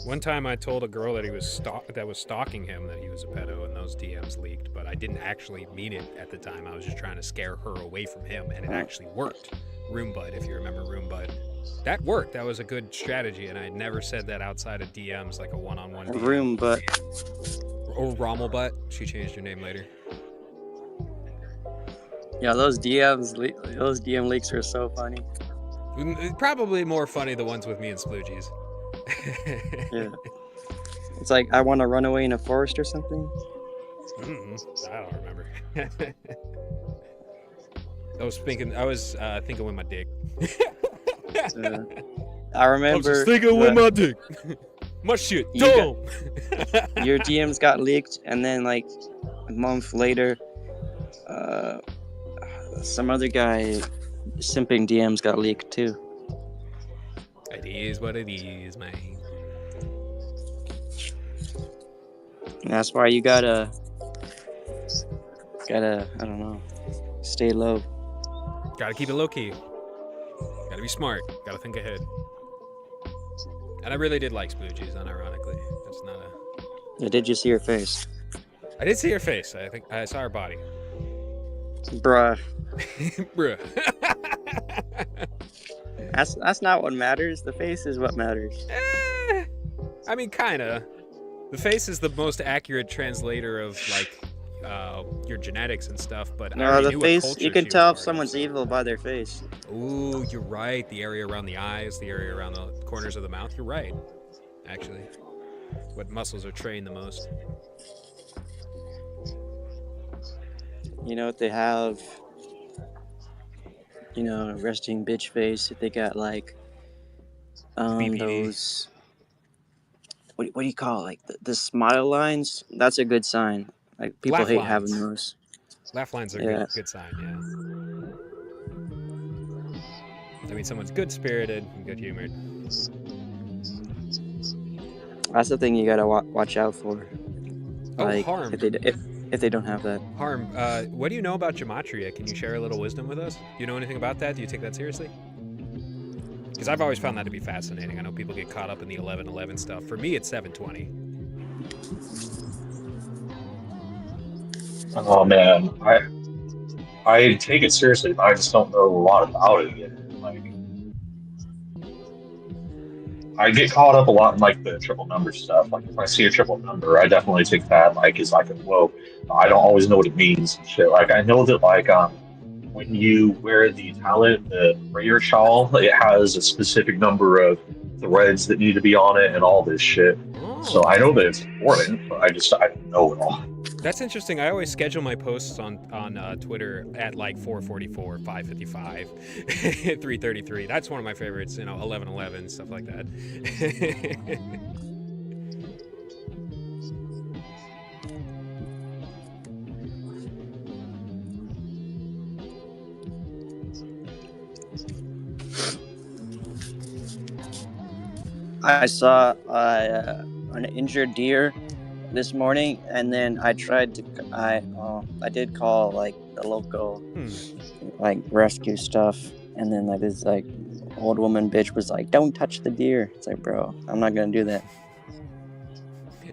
One time I told a girl that that was stalking him that he was a pedo, and those DMs leaked, but I didn't actually mean it at the time. I was just trying to scare her away from him, and it actually worked. Room Bud, if you remember Room Bud. That worked. That was a good strategy, and I had never said that outside of DMs, like a one-on-one DM. Room Butt. Or Rommel Butt. She changed her name later. Yeah, those DM leaks are so funny. Probably more funny the ones with me and Sploogies. Yeah. It's like, I want to run away in a forest or something. I don't remember. I was thinking with my dick. I remember. I was thinking with my dick. My shit. Your DMs got leaked, and then like a month later, some other guy simping DMs got leaked too. It is what it is, man. And that's why you gotta, I don't know, stay low. Gotta keep it low key. Gotta be smart. Gotta think ahead. And I really did like Sploogies, unironically. It's not a. Yeah, did you see her face? I did see her face. I think I saw her body. Bruh. Bruh. That's not what matters. The face is what matters. I mean, kinda. The face is the most accurate translator of like your genetics and stuff, but no, the face, you can tell if someone's evil by their face. Ooh, you're right. The area around the eyes, the area around the corners of the mouth. You're right, actually. What muscles are trained the most? You know what they have? You know, resting bitch face. If they got like those. What do you call it? Like the smile lines? That's a good sign. Like people Laugh hate lines. having those. Laugh lines are a good sign, yeah. I mean, someone's good spirited and good humored. That's the thing you gotta watch out for. Like, Harm. If they don't have that. Harm, what do you know about gematria? Can you share a little wisdom with us? Do you know anything about that? Do you take that seriously? Because I've always found that to be fascinating. I know people get caught up in the 1111 stuff. For me, it's 720. Oh man, I take it seriously, but I just don't know a lot about it yet. Like, I get caught up a lot in like the triple number stuff. Like if I see a triple number, I definitely take that like as like a whoa. I don't always know what it means and shit. Like I know that like when you wear the talent, the prayer shawl, it has a specific number of threads that need to be on it and all this shit. So I know that it's important, but I don't know it all. That's interesting. I always schedule my posts on Twitter at like 4:44, 5:55, 3:33. That's one of my favorites. 11:11, stuff like that. I saw an injured deer this morning, and then I did call like the local like rescue stuff, and then like this like old woman bitch was like, "Don't touch the deer." It's like, bro, I'm not gonna do that.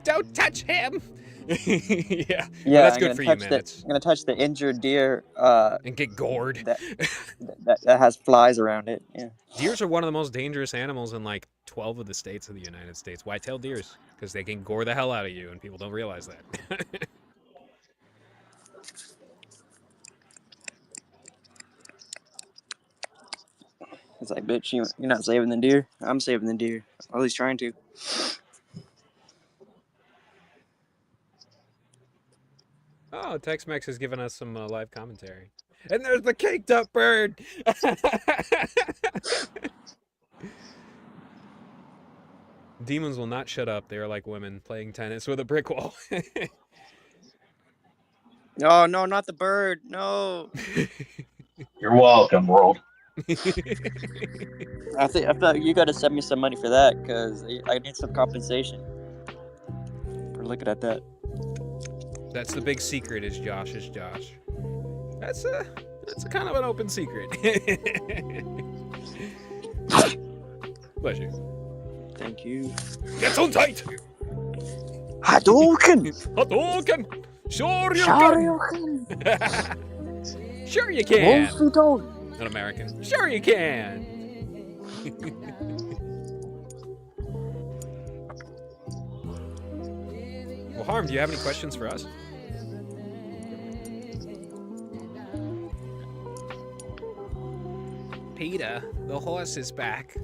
Don't touch him. Yeah, Yeah, well, that's good for you, man. I'm gonna touch the injured deer and get gored. that has flies around it. Yeah. Deers are one of the most dangerous animals in like 12 of the states of the United States. White-tailed deers, because they can gore the hell out of you, and people don't realize that. It's like, bitch, you're not saving the deer. I'm saving the deer. At least trying to. Oh, Tex-Mex has given us some live commentary. And there's the caked up bird. Demons will not shut up. They are like women playing tennis with a brick wall. Oh no, not the bird. No. You're welcome, world. I feel like you gotta send me some money for that because I need some compensation for looking at that. That's the big secret. Is Josh is Josh. That's a kind of an open secret. Bless you. Thank you. Get on tight. Hadouken. Hadouken. Sure you can. Sure you can. Mostly don't. An American. Sure you can. Well, Harm, do you have any questions for us? Peter, the horse is back.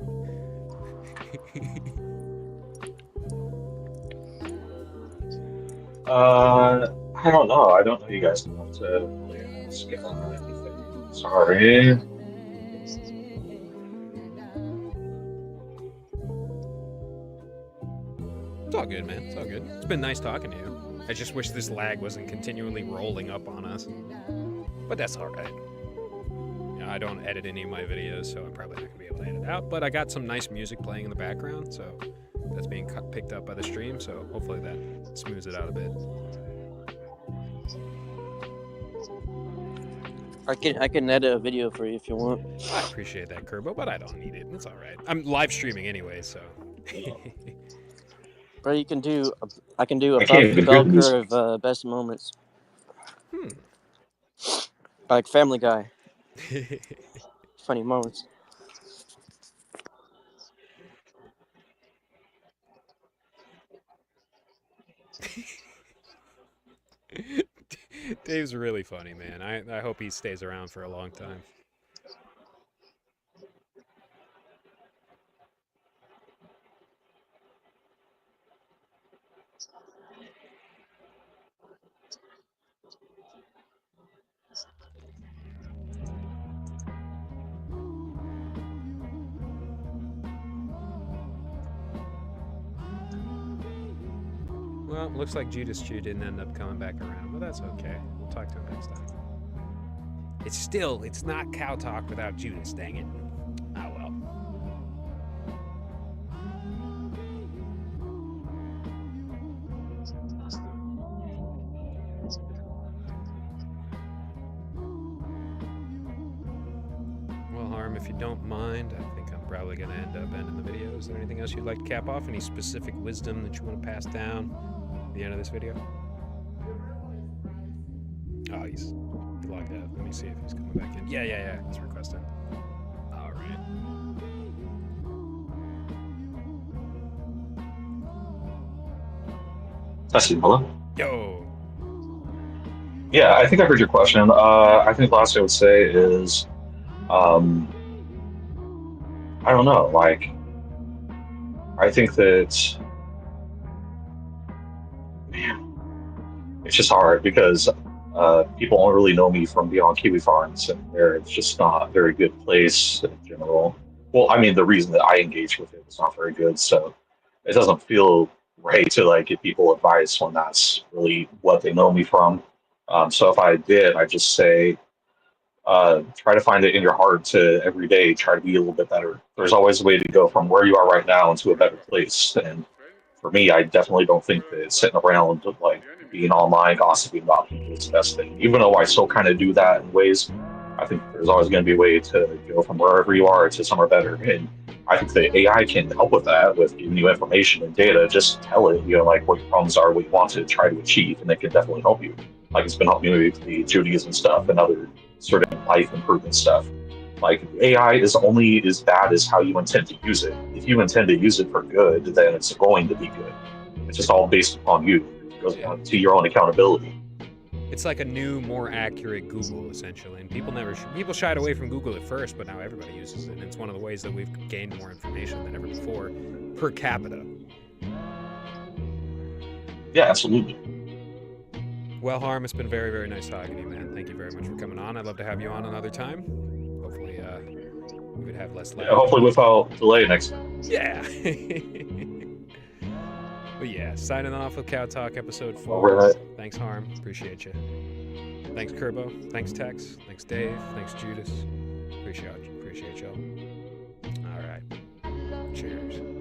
I don't know. I don't know you guys enough to really ask anything. Sorry. It's all good, man. It's all good. It's been nice talking to you. I just wish this lag wasn't continually rolling up on us. But that's all right. You know, I don't edit any of my videos, so I'm probably not going to be able to edit out. But I got some nice music playing in the background, so that's being picked up by the stream. So hopefully that smooths it out a bit. I can edit a video for you if you want. I appreciate that, Kerbo, but I don't need it. It's all right. I'm live streaming anyway, so. But you can do. I can do a I can't even bell hear this. curve of best moments, like Family Guy. Funny moments. Dave's really funny, man. I hope he stays around for a long time. Well, looks like Judas Chew didn't end up coming back around, but that's okay. We'll talk to him next time. It's not Cowtalk without Judas, dang it. Oh well. Well, Harm, if you don't mind, I think I'm probably going to end up ending the video. Is there anything else you'd like to cap off? Any specific wisdom that you want to pass down at the end of this video? Oh, he's logged out. Let me see if he's coming back in. Yeah. He's requesting. All right. Testing, hello? Yo. Yeah, I think I heard your question. I think the last thing I would say is, I don't know, like, I think that, man, it's just hard because people don't really know me from beyond Kiwi Farms, and it's just not a very good place in general. Well, I mean, the reason that I engage with it is not very good, so it doesn't feel right to like give people advice when that's really what they know me from. So if I did, I'd just say, try to find it in your heart to every day try to be a little bit better. There's always a way to go from where you are right now into a better place. And for me, I definitely don't think that sitting around like being online gossiping about people is the best thing. Even though I still kind of do that in ways, I think there's always going to be a way to go from wherever you are to somewhere better. And I think the AI can help with that, with giving you information and data. Just tell it, like what your problems are, what you want to try to achieve, and it can definitely help you. Like it's been helping me with the Judaism stuff and other sort of life improvement stuff. Like AI is only as bad as how you intend to use it. If you intend to use it for good, then it's going to be good. It's just all based upon you. It goes down to your own accountability. It's like a new, more accurate Google, essentially. And people shied away from Google at first, but now everybody uses it. And it's one of the ways that we've gained more information than ever before, per capita. Yeah, absolutely. Well, Harm, it's been very, very nice talking to you, man. Thank you very much for coming on. I'd love to have you on another time. Hopefully, we would have less lag. Yeah, hopefully without delay next time. Yeah. But yeah, signing off with Cowtalk episode 4. All right. Thanks, Harm. Appreciate you. Thanks, Kerbo. Thanks, Tex. Thanks, Dave. Thanks, Judas. Appreciate y'all. All right. Cheers.